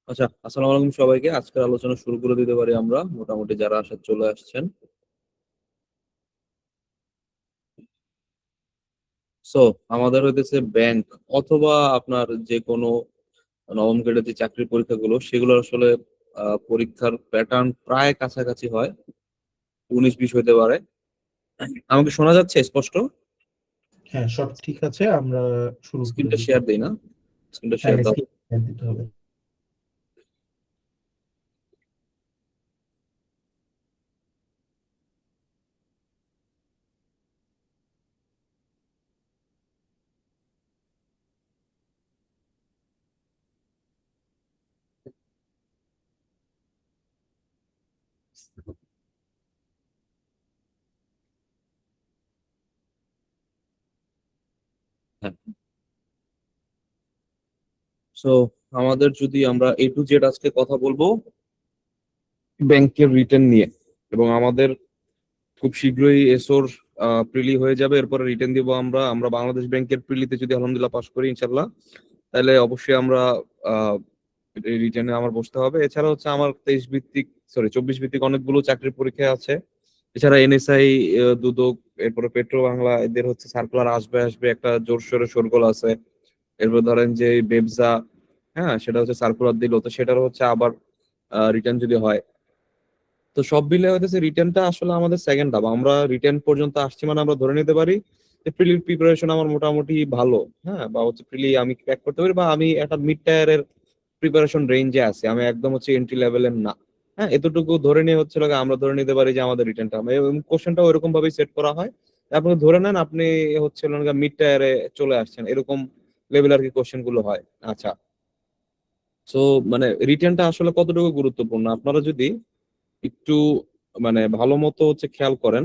আচ্ছা, আসসালামু আলাইকুম সবাইকে। আজকের আলোচনা শুরু করে দিতে পারি আমরা। মোটামুটি যারা আসার চলে আসছেন। সো আমাদের হইতেছে ব্যাংক অথবা আপনার যে কোনো নবম গ্রেডের যে চাকরির পরীক্ষাগুলো সেগুলো আসলে পরীক্ষার প্যাটার্ন প্রায় কাছাকাছি হয়। 19-20 হইতে পারে। আমাকে শোনা যাচ্ছে স্পষ্ট? হ্যাঁ, সব ঠিক আছে। আমরা শুরু করে স্ক্রিনটা দিই। শেয়ার দেই না? স্ক্রিনটা হ্যাঁ, শেয়ার দাও। স্ক্রিন দিতে হবে। হ্যাঁ। সো আমাদের যদি আমরা এ টু জেড আজকে কথা বলবো ব্যাংকের রিটার্ন নিয়ে, এবং আমাদের খুব শীঘ্রই এসোর প্রিলি হয়ে যাবে। এরপরে রিটার্ন দিব আমরা আমরা বাংলাদেশ ব্যাংকের প্রিলিতে যদি আলহামদুলিল্লাহ পাশ করি ইনশাল্লাহ, তাহলে অবশ্যই আমরা রিটার্নে আমার বসতে হবে। এছাড়া হচ্ছে আমার 24 ভিত্তিক অনেকগুলো চাকরির পরীক্ষা আছে। এছাড়া এনএসআই, দুদক, এরপরে পেট্রো বাংলা, এদের হচ্ছে সার্কুলার আসবে আসবে একটা জোরসোরে শোরগোল আছে। এরপর ধরেন যে বেবসা, হ্যাঁ সেটা হচ্ছে সার্কুলার দিল, তো সেটার হচ্ছে আবার রিটার্ন যদি হয়। তো সব মিলে হইতেছে রিটেনটা আসলে আমাদের সেকেন্ড ধাপ। আমরা রিটেন পর্যন্ত আসছি মানে আমরা ধরে নিতে পারি যে প্রিলির প্রিপারেশন আমার মোটামুটি ভালো। হ্যাঁ, বা হচ্ছে প্রিলি আমি ক্র্যাক করতে পারি, বা আমি একটা মিড টায়ারের প্রিপারেশন রেঞ্জে আছি, আমি একদম হচ্ছে এন্ট্রি লেভেলের না। হ্যাঁ, এতটুকু ধরে নিয়ে হচ্ছে আমরা ধরে নিতে পারি যে আমাদের রিটেনটা, কোশ্চেনটা ওইরকম ভাবেই সেট করা হয়। আপনি ধরে নেন আপনি হচ্ছে মিড টায়ারে চলে আসছেন, এরকম লেভেল আর কি কোশ্চেন গুলো হয়। আচ্ছা, তো মানে রিটেনটা আসলে কতটুকু গুরুত্বপূর্ণ আপনারা যদি একটু ভালো মতো হচ্ছে খেয়াল করেন,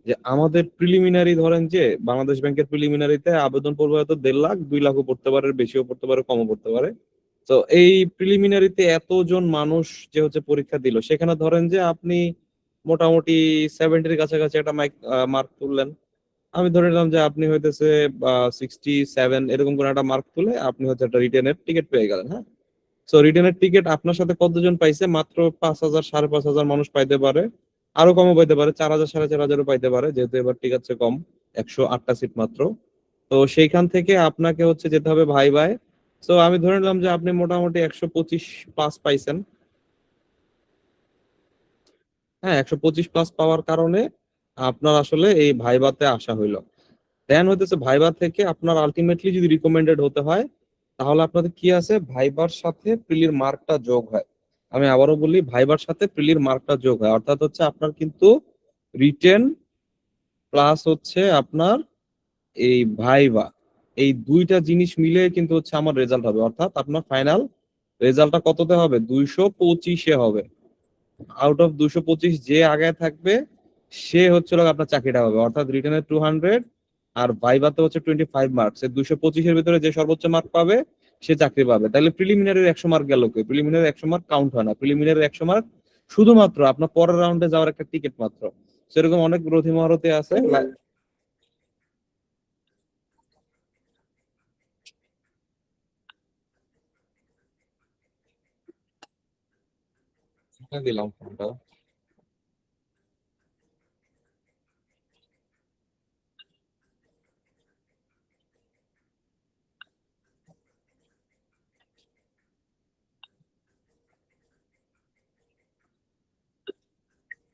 যে আমাদের প্রিলিমিনারি ধরেন যে বাংলাদেশ ব্যাংকের প্রিলিমিনারিতে আবেদন পড়বে হয়তো 1.5 লাখ, 2 লাখও পড়তে পারে, বেশিও পড়তে পারে, কমও পড়তে পারে। তো এই প্রিলিমিনারিতে এতজন মানুষ যে হচ্ছে পরীক্ষা দিল, সেখানে ধরেন যে আপনি মোটামুটি 70-র কাছাকাছি একটা মার্ক তুললেন। আমি ধরে নিলাম যে আপনি হইতেছে 67 এরকম করে একটা মার্ক তুলে আপনি হচ্ছে একটা রিটেনের টিকিট পেয়ে গেলেন। হ্যাঁ, সো রিটেনের টিকিট আপনার সাথে কতজন পাইছে? মাত্র 5,000, 5,500 মানুষ পাইতে পারে, আরো কমও পাইতে পারে, 4,000, 4,500 পাইতে পারে, যেহেতু এবার টিক আছে কম, 108টা সিট মাত্র। তো সেইখান থেকে আপনাকে হচ্ছে যেতে হবে ভাই ভাই। তো আমি ধরে নিলাম যে আপনি মোটামুটি 125 পাস পাইছেন। হ্যাঁ, 125 প্লাস পাওয়ার কারণে আপনার আসলে এই ভাইভাতে আসা হইলো। দেন হইতেছে ভাইবা থেকে আপনার আলটিমেটলি যদি রিকমেন্ডেড হতে হয়, তাহলে আপনাদের কি আছে, ভাইবার সাথে প্রিলির মার্কটা যোগ হয়। আমি আবারও বলি, ভাইবার সাথে প্রিলির মার্কটা যোগ হয়, অর্থাৎ হচ্ছে আপনার কিন্তু রিটেন প্লাস হচ্ছে আপনার এই ভাইবা, এই দুইটা জিনিস মিলে কিন্তু হচ্ছে আমার রেজাল্ট হবে। অর্থাৎ আপনার ফাইনাল রেজাল্টটা কততে হবে? 225-এ হবে। আউট অফ 225 যে আগে থাকবে সে হচ্ছে আপনার চাকরিটা হবে। অর্থাৎ রিটেনের 200 আর ভাইভাতে হচ্ছে 25 মার্কস, 225-এর ভিতরে যে সর্বোচ্চ মার্ক পাবে সে চাকরি পাবে। তাহলে প্রিলিমিনারির 100 মার্ক গেল কে? প্রিলিমিনারির 100 মার্ক কাউন্ট হয় না। প্রিলিমিনারির 100 মার্ক শুধুমাত্র আপনার পরের রাউন্ডে যাওয়ার একটা টিকিট মাত্র। সেরকম অনেক গ্রোথী মহরতে আছে। দিলাম ফোনটা।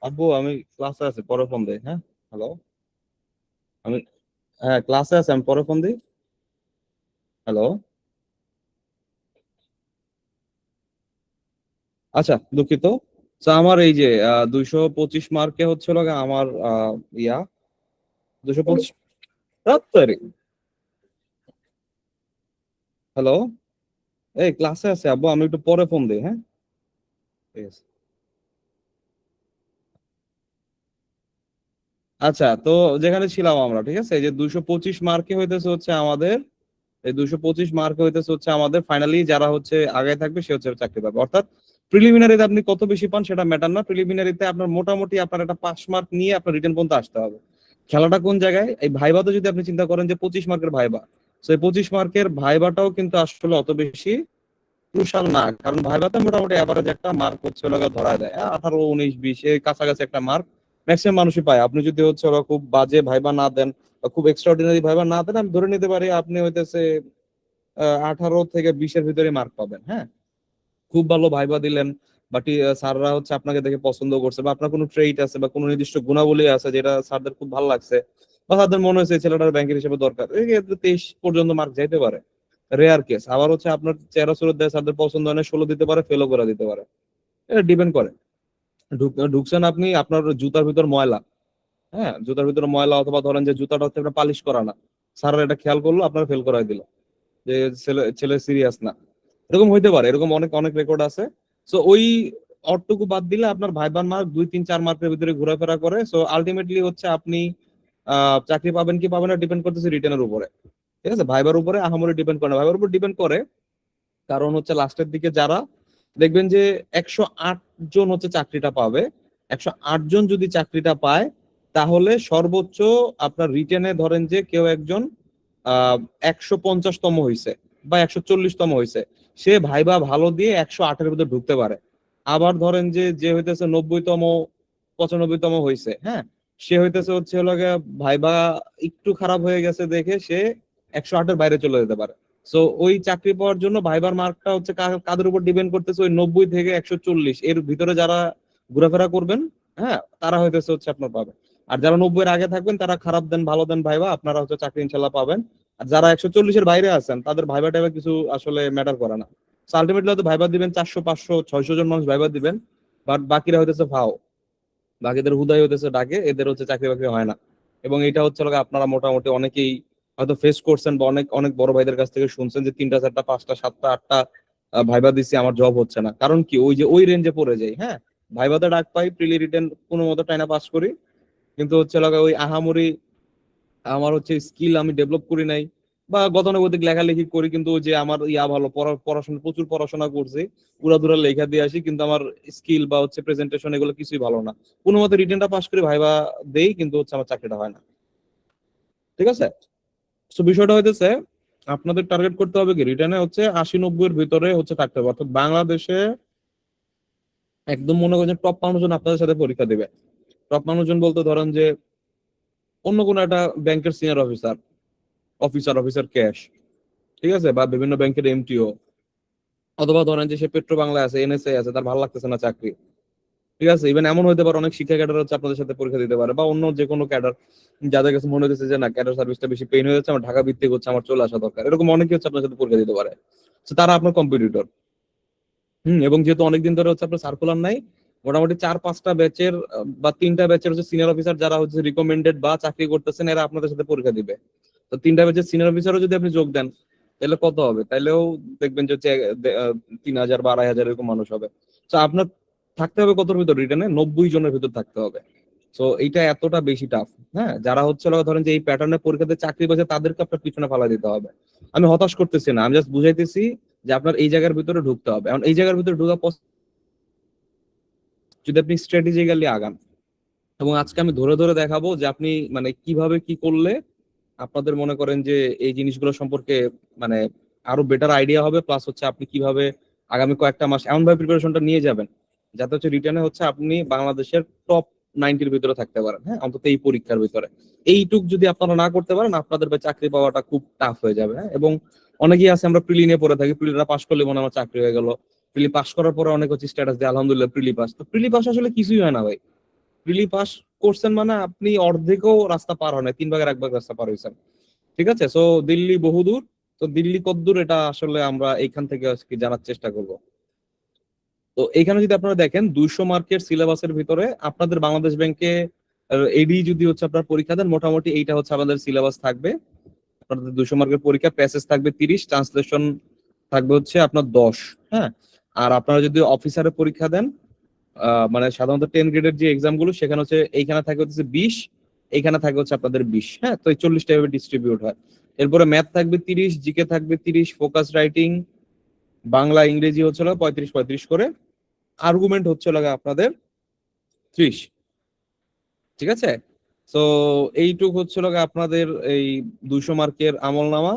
আব্বু আমি ক্লাসে আছি, পরে ফোন দেই। হ্যাঁ, হ্যালো। আমি, হ্যাঁ ক্লাসে আছি, আমি পরে ফোন দিই। হ্যালো। আচ্ছা, দুঃখিত। তো আমার এই যে 225 মার্কে হচ্ছে আমার ইয়া 225। হ্যালো। এই ক্লাসে আছে আব্বু, আমি একটু পরে ফোন দিই। হ্যাঁ, ঠিক আছে। আচ্ছা, তো যেখানে ছিলাম আমরা, ঠিক আছে, এই যে 225 মার্কে হইতেছে হচ্ছে আমাদের, এই 225 মার্কে হইতেছে হচ্ছে আমাদের ফাইনালি যারা হচ্ছে আগে থাকবে সে হচ্ছে চাকরি পাবে। অর্থাৎ প্রিলিমিনারিতে আপনি কত বেশি পান সেটা ম্যাটার না। প্রিলিমিনারিতে আপনার মোটামুটি আপনার একটা 5 মার্ক নিয়ে আপনার রিটার্ন পর্যন্ত আসতে হবে। খেলাটা কোন জায়গায়? এই ভাইভাতে যদি আপনি চিন্তা করেন যে 25 মার্কের ভাইবা, তো এই 25 মার্কের ভাইবাটাও কিন্তু আসলে অত বেশি ক্রুশাল না, কারণ ভাইভাতে মোটামুটি অ্যাভারেজ একটা মার্ক হচ্ছে লগা ধরা যায় 18, 19, 20 এর কাছাকাছি একটা মার্ক ম্যাক্সিমাম মানুষই পায়। আপনি যদি হচ্ছে ওরা খুব বাজে ভাইবা না দেন বা খুব এক্সট্রাঅর্ডিনারি ভাইবা না দেন, আমি ধরে নিতে পারি আপনি হইতেছে 18 থেকে 20 এর ভিতরে মার্ক পাবেন। হ্যাঁ, খুব ভালো ভাইবা দিলেন বাট স্যাররা হচ্ছে আপনাকে দেখে পছন্দ করছে, বা আপনার কোনো ট্রেইট আছে বা কোনো নির্দিষ্ট গুণাবলী আছে যেটা স্যারদের খুব ভালো লাগছে, বা স্যারদের মনে হয়েছে এই ছেলেটার ব্যাংকের হিসেবে দরকার, এই ক্ষেত্রে 23 পর্যন্ত মার্ক যাইতে পারে, রেয়ার কেস। আবার হচ্ছে আপনার চেহারা সুরত দেয় স্যারদের পছন্দ হয় না, 16 দিতে পারে, ফেলও করে দিতে পারে। এটা ডিপেন্ড করে। ঢুকছেন আপনি, আপনার জুতার ভিতর ময়লা, হ্যাঁ জুতার ভিতরে ময়লা, অথবা ধরেন যে জুতাটা হচ্ছে আপনার পালিশ করা না, স্যাররা এটা খেয়াল করলো, আপনার ফেল করাই দিল যে ছেলে ছেলে সিরিয়াস না, এরকম হইতে পারে, এরকম অনেক অনেক রেকর্ড আছে। সো ওই অটটুকু বাদ দিলে আপনার ভাইবার মার্ক 2, 3, 4 মার্কের ভিতরে ঘোরাফেরা করে। সো আলটিমেটলি হচ্ছে আপনি চাকরি পাবেন কি পাবেন না ডিপেন্ড করতেছে রিটেনের উপরে। ঠিক আছে, ভাইবার উপরে আহামরি ডিপেন্ড করে না, ভাইবার উপর ডিপেন্ড করে কারণ হচ্ছে লাস্টের দিকে যারা দেখবেন যে 108 জন হচ্ছে চাকরিটা পাবে, 108 জন যদি চাকরিটা পায় তাহলে সর্বোচ্চ আপনার রিটেনে ধরেন যে কেউ একজন 150তম হইছে বা 140তম হইছে, সে ভাইবা ভালো দিয়ে 108-এর ভিতরে ঢুকতে পারে। আবার ধরেন যে যে হইতেছে 90তম 95তম হইছে, হ্যাঁ সে হইতেছে হচ্ছে হলো গিয়ে ভাইবা একটু খারাপ হয়ে গেছে দেখে সে 108-এর বাইরে চলে যেতে পারে। সো ওই চাকরি পাওয়ার জন্য ভাইবার মার্কটা হচ্ছে কাদের উপর ডিপেন্ড করতেছে, ওই 90 থেকে 140 এর ভিতরে যারা ঘোরাফেরা করবেন, হ্যাঁ তারা হইতেছে হচ্ছে আপনার পাবে। আর যারা 90-এর আগে থাকবেন তারা খারাপ দেন ভালো দেন ভাইবা, আপনারা হচ্ছে চাকরি ইনশাল্লাহ পাবেন। আর যারা 140-এর বাইরে আছেন তাদের ভাইবা টাইবা কিছু আসলে ম্যাটার করে না। আলটিমেটলি হয়তো ভাইবা দিবেন 400, 500, 600 জন মানুষ ভাইবা দিবেন, বাট বাকিরা হইতেছে ভাও, বাকিদের হুদাই হইতেছে ডাকে, এদের হচ্ছে চাকরি বাকরি হয় না। এবং এটা হচ্ছে আপনারা মোটামুটি অনেকেই হয়তো ফেস করছেন বা অনেক অনেক বড় ভাইদের কাছ থেকে শুনছেন যে 3টা, 4টা, 5টা, 7টা, 8টা ভাইবা দিচ্ছি, আমার জব হচ্ছে না। কারণ কি, ওই যে ওই রেঞ্জে পড়ে যাই। হ্যাঁ, ভাইবাতে ডাক পাই, প্রিলি রিটেন কোনো মতো টাইনা পাস করি, কিন্তু হচ্ছে ওই আহামরি আমার হচ্ছে স্কিল আমি ডেভেলপ করি নাই, বা গতানুগতিক লেখালেখি করি, কিন্তু ওই যে আমার ভালো পড়াশোনা, প্রচুর পড়াশোনা করছি, পুরা লেখা দিয়ে আসি, কিন্তু আমার স্কিল বা হচ্ছে প্রেজেন্টেশন এগুলো কিছুই ভালো না, কোনো মতে রিটেনটা পাস করে ভাইবা দেই, কিন্তু হচ্ছে আমার চাকরিটা হয় না। ঠিক আছে, তো বিষয়টা হইতেছে আপনাদের টার্গেট করতে হবে কি, রিটেনে হচ্ছে 80, 90 এর ভিতরে হচ্ছে থাকতে হবে, অর্থাৎ বাংলাদেশে একদম মনে করেন টপ মানুষজন আপনাদের সাথে পরীক্ষা দিবে। টপ মানুষজন বলতে ধরেন যে অন্য কোনো একটা ব্যাংকের সিনিয়র অফিসার, অফিসার ক্যাশ, ঠিক আছে, বা বিভিন্ন ব্যাংকের এমটিও, অথবা ধরেন যে সে পেট্রো বাংলায় আছে, এনএসএ আছে, তার ভালো লাগতেছে না চাকরি। ঠিক আছে, ইভেন এমন হতে পারে অনেক শিক্ষা ক্যাডার হচ্ছে আপনাদের সাথে পরীক্ষা দিতে পারে, বা অন্য যে কোনো ক্যাডার যাদের কাছে মনে হচ্ছে যে না ক্যাডার সার্ভিসটা বেশি পেইন হয়ে যাচ্ছে, আমার ঢাকা ভিত্তিক হচ্ছে, আমার চলে আসা দরকার, এরকম অনেকে হচ্ছে আপনার সাথে পরীক্ষা দিতে পারে। তো তারা আপনার কম্পিটিটর। এবং যেহেতু অনেকদিন ধরে হচ্ছে আপনার সার্কুলার নাই, মোটামুটি 4-5টা ব্যাচের বা 3টা ব্যাচের হচ্ছে সিনিয়র অফিসার যারা হচ্ছে রিকমেন্ডেড বা চাকরি করতেছেন, এরা আপনাদের সাথে পরীক্ষা দিবে। তো 3টা ব্যাচের সিনিয়র অফিসারও যদি আপনি যোগ দেন তাহলে কত হবে, তাইলেও দেখবেন যে হচ্ছে 3000 বা 2500 এরকম মানুষ হবে। তো আপনার থাকতে হবে কতর ভিতর, রিটার্নে 90 জনের ভিতর থাকতে হবে। তো এইটা এতটা বেশি টাফ। হ্যাঁ, যারা হচ্ছে ধরেন যে এই প্যাটার্নের পরীক্ষাতে চাকরি পাচ্ছে তাদেরকে আপনার পিছনে ফেলা দিতে হবে। আমি হতাশ করতেছি না, আমি জাস্ট বুঝাইতেছি যে আপনার এই জায়গার ভিতরে ঢুকতে হবে। এখন এই জায়গার ভিতরে ঢোকা যদি আপনি স্ট্র্যাটেজিক্যালি আগান, এবং আজকে আমি ধরে ধরে দেখাবো যে আপনি মানে কিভাবে কি করলে আপনাদের মনে করেন যে এই জিনিসগুলো সম্পর্কে মানে আরো বেটার আইডিয়া হবে, প্লাস হচ্ছে আপনি কিভাবে আগামী কয়েকটা মাস এমন ভাবে প্রিপারেশনটা নিয়ে যাবেন যাতে হচ্ছে রিটার্নে হচ্ছে আপনি বাংলাদেশের টপ 90-র ভিতরে থাকতে পারেন। হ্যাঁ, অন্তত এই পরীক্ষার ভিতরে এইটুক যদি আপনারা না করতে পারেন, আপনাদের চাকরি পাওয়াটা খুব টাফ হয়ে যাবে। হ্যাঁ, এবং অনেকেই আছে আমরা প্রিলি নিয়ে পড়ে থাকি, প্রিলিটা পাস করলে মনে হয় আমার চাকরি হয়ে গেল, প্রিলি পাস করার পরে অনেক হচ্ছে স্ট্যাটাস দিয়ে আলহামদুলিল্লাহ প্রিলি পাস। তো প্রিলি পাস আসলে কিছুই হয় না ভাই। প্রিলি পাস করছেন মানে আপনি অর্ধেকও রাস্তা পার হয় না, 3 ভাগের 1 ভাগ রাস্তা পার হয়েছেন। ঠিক আছে, সো দিল্লি বহুদূর, তো দিল্লি কতদূর এটা আসলে আমরা এইখান থেকে আজকে জানার চেষ্টা করব। তো এইখানে যদি আপনারা দেখেন 200 মার্কের সিলেবাসের ভিতরে আপনাদের বাংলাদেশ ব্যাংকে এডি যদি হচ্ছে আপনার পরীক্ষা দেন, মোটামুটি এইটা হচ্ছে আমাদের সিলেবাস থাকবে। আপনাদের 200 মার্কের পরীক্ষা, প্যাসেজ থাকবে 30, ট্রান্সলেশন থাকবে হচ্ছে আপনার 10। হ্যাঁ, আর আপনারা যদি অফিসারের পরীক্ষা দেন, মানে সাধারণত 10 গ্রেডের যে এক্সাম গুলো সেখানে হচ্ছে এইখানে থাকে হচ্ছে 20, এইখানে থাকে হচ্ছে আপনাদের 20। হ্যাঁ, তো এই 40 টাইপের ডিস্ট্রিবিউট হয়। এরপরে ম্যাথ থাকবে 30, জিকে থাকবে 30, ফোকাস রাইটিং, বাংলা ইংরেজি হচ্ছে 35 করে, আর্গুমেন্ট হচ্ছে আপনাদের 30। ঠিক আছে, তো এইটুক হচ্ছে আপনাদের এই 200 মার্কের আমলনামা।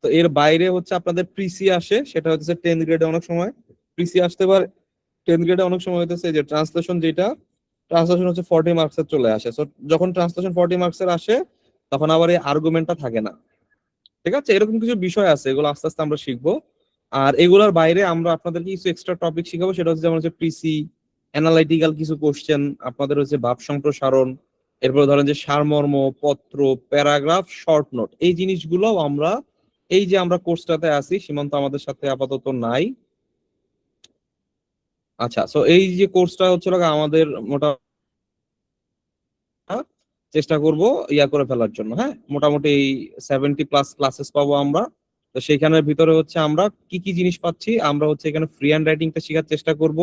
তো এর বাইরে হচ্ছে আপনাদের প্রিসি আসে, সেটা হচ্ছে 10th গ্রেডে অনেক সময় প্রিসি আসতে পারে। 10th গ্রেডে অনেক সময় হইতেছে যে ট্রান্সলেশন, যেটা ট্রান্সলেশন হচ্ছে 40 মার্কসের চলে আসে। সো যখন ট্রান্সলেশন 40 মার্কসের আসে তখন আবার এই আর্গুমেন্টটা থাকে না। ঠিক আছে, এরকম কিছু বিষয় আছে, এগুলো আস্তে আস্তে আমরা শিখবো। আর এগুলোর বাইরে আমরা আপনাদেরকে কিছু এক্সট্রা টপিক শিখাবো, সেটা হচ্ছে যেমন হচ্ছে প্রিসি, অ্যানালাইটিক্যাল কিছু কোশ্চেন, আপনাদের হচ্ছে ভাব সম্প্রসারণ, এরপর ধরেন যে সারমর্ম, পত্র, প্যারাগ্রাফ, শর্ট নোট, এই জিনিসগুলো আমরা এই যে আমরা কোর্সটাতে আছি, সীমান্ত আমাদের সাথে আপাতত নাই। আচ্ছা, সো এই যে কোর্সটা হচ্ছে আমাদের মোটামুটি চেষ্টা করব ইয়া করে ফেলার জন্য, হ্যাঁ, মোটামুটি 70+ ক্লাসেস পাবো আমরা। তো সেইখানের ভিতরে হচ্ছে আমরা কি কি জিনিস পাচ্ছি, আমরা হচ্ছে এখানে ফ্রি হ্যান্ড রাইটিংটা শেখার চেষ্টা করব,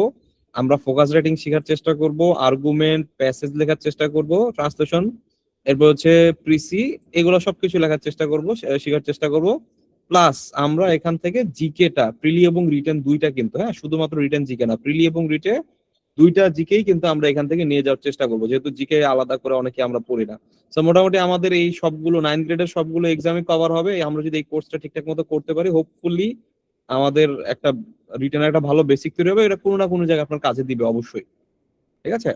আমরা ফোকাস রাইটিং শেখার চেষ্টা করব, আর্গুমেন্ট, প্যাসেজ লেখার চেষ্টা করব, ট্রান্সলেশন, এরপর হচ্ছে প্রিসি, এগুলো সবকিছু লেখার চেষ্টা করব, শেখার চেষ্টা করব। প্লাস আমরা এখান থেকে জিকেটা, প্রিলি এবং রিটেন দুইটা কিন্তু, হ্যাঁ, শুধুমাত্র রিটেন জিকে না, প্রিলি এবং রিটে দুইটা জিকেই কিন্তু আমরা এখান থেকে নিয়ে যাওয়ার চেষ্টা করবো, যেহেতু জিকে আলাদা করে অনেকে আমরা পড়ি না। তো মোটামুটি আমাদের এই সবগুলো 9th গ্রেডের সবগুলো এক্সামে কভার হবে। আমরা যদি এই কোর্সটা ঠিকঠাক মতো করতে পারি, হোপফুলি আমাদের একটা রিটেনের একটা ভালো বেসিক তৈরি হবে, এটা কোনো না কোনো জায়গায় আপনার কাজে দিবে অবশ্যই। ঠিক আছে,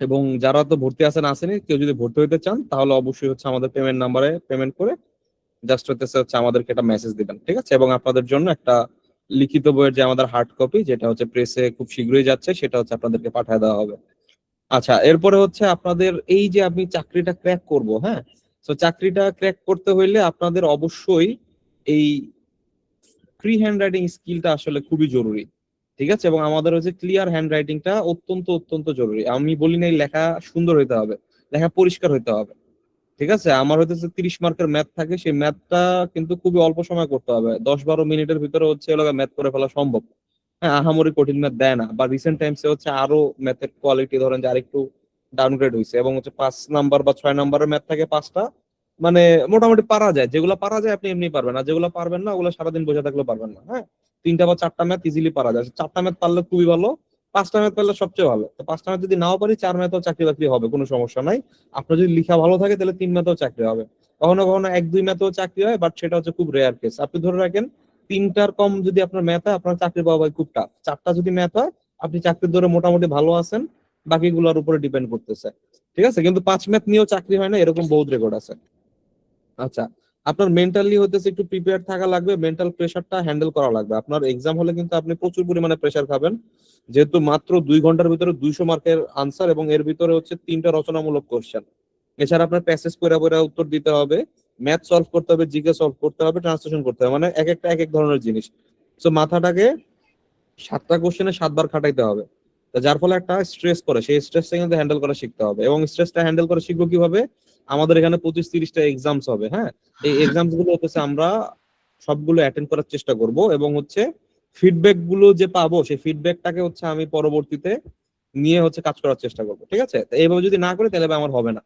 এবং যারা তো ভর্তি আছেন আসেনি, কেউ যদি ভর্তি হতে চান তাহলে অবশ্যই হচ্ছে আমাদের পেমেন্ট নাম্বারে পেমেন্ট করে জাস্ট হচ্ছে আমাদেরকে একটা মেসেজ দিবেন। ঠিক আছে, এবং আপনাদের জন্য একটা লিখিত বইয়ের যে আমাদের হার্ড কপি, যেটা হচ্ছে প্রেসে খুব শীঘ্রই যাচ্ছে, সেটা হচ্ছে আপনাদেরকে পাঠিয়ে দেওয়া হবে। আচ্ছা, এরপরে হচ্ছে আপনাদের এই যে আমি চাকরিটা ক্র্যাক করব, হ্যাঁ, তো চাকরিটা ক্র্যাক করতে হইলে আপনাদের অবশ্যই এই ফ্রি হ্যান্ড রাইটিং স্কিলটা আসলে খুবই জরুরি। ঠিক আছে, এবং আমাদের হচ্ছে ক্লিয়ার হ্যান্ড রাইটিংটা অত্যন্ত অত্যন্ত জরুরি। আমি বলি নাই লেখা সুন্দর হইতে হবে, লেখা পরিষ্কার হইতে হবে। ঠিক আছে, আমার হইতেছে 30 মার্কের ম্যাথ থাকে, সেই ম্যাথটা কিন্তু খুবই অল্প সময় করতে হবে, 10-12 মিনিটের ভিতরে হচ্ছে ম্যাথ করে ফেলা সম্ভব। হ্যাঁ, আহামরি কঠিন ম্যাথ দেয় না, বা রিসেন্ট টাইমসে হচ্ছে আরো ম্যাথের কোয়ালিটি ধরেন যে আরেকটু ডাউনগ্রেড হয়েছে, এবং হচ্ছে 5 নাম্বার বা 6 নাম্বারের ম্যাথ থাকে 5টা, মানে মোটামুটি পারা যায়, যেগুলো পারা যায় আপনি এমনি পারবেন, আর যেগুলো পারবেন না ওগুলো সারাদিন বসে থাকলেও পারবেন না। হ্যাঁ, 3টা বা 4টা ম্যাথ ইজিলি পারা যায়, 4টা ম্যাথ পারলে খুবই ভালো, 5টা ম্যাথ পারলে সবচেয়ে ভালো। তো 5টা ম্যাথ যদি নাও পারি, 4 ম্যাথও চাকরি বাকরি হবে, কোনো সমস্যা নাই। আপনার যদি লেখা ভালো থাকে তাহলে 3 ম্যাথও চাকরি হবে, কখনো কখনো 1-2 ম্যাথও চাকরি হয়, বাট সেটা হচ্ছে খুব রেয়ার কেস। আপনি ধরে রাখেন 3টার কম যদি আপনার ম্যাথ হয়, আপনার চাকরি পাওয়া ভাই খুব টাফ। 4টা যদি ম্যাথ হয়, আপনি চাকরির ধরে মোটামুটি ভালো আছেন, বাকিগুলোর উপরে ডিপেন্ড করতেছে। ঠিক আছে, কিন্তু 5 ম্যাথ নিয়েও চাকরি হয় না, এরকম বহুত রেকর্ড আছে। আচ্ছা, আপনার মেন্টালি হতেছে একটু প্রিপেয়ার থাকা লাগবে, মেন্টাল প্রেশারটা হ্যান্ডেল করা লাগবে। আপনার এক্সাম হলে কিন্তু আপনি প্রচুর পরিমাণে প্রেশার খাবেন, যেহেতু মাত্র 2 ঘন্টার ভিতরে 200 মার্কের আনসার, এবং এর ভিতরে হচ্ছে 3টা রচনামূলক কোশ্চেন। এছাড়া আপনার প্যাসেজ পড়া পড়া উত্তর দিতে হবে, ম্যাথ সলভ করতে হবে, জিকে সলভ করতে হবে, ট্রান্সলেশন করতে হবে, মানে এক একটা এক এক ধরনের জিনিস। তো মাথাটাকে 7টা কোশ্চেনে 7 বার খাটাইতে হবে। তো যার ফলে একটা স্ট্রেস পড়ে, সেই স্ট্রেসটা কিন্তু হ্যান্ডেল করা শিখতে হবে। এবং স্ট্রেসটা হ্যান্ডেল করা শিখবো কিভাবে? আমাদের এখানে 25-30টা এক্সামস হবে, হ্যাঁ, এই এক্সামস গুলো হচ্ছে আমরা সবগুলো অ্যাটেন্ড করার চেষ্টা করব, এবং হচ্ছে ফিডব্যাক গুলো যে পাবো, সেই ফিডব্যাকটাকে হচ্ছে আমি পরবর্তীতে নিয়ে হচ্ছে কাজ করার চেষ্টা করবো। ঠিক আছে, তো এইভাবে যদি না করি তাহলে আমার হবে না।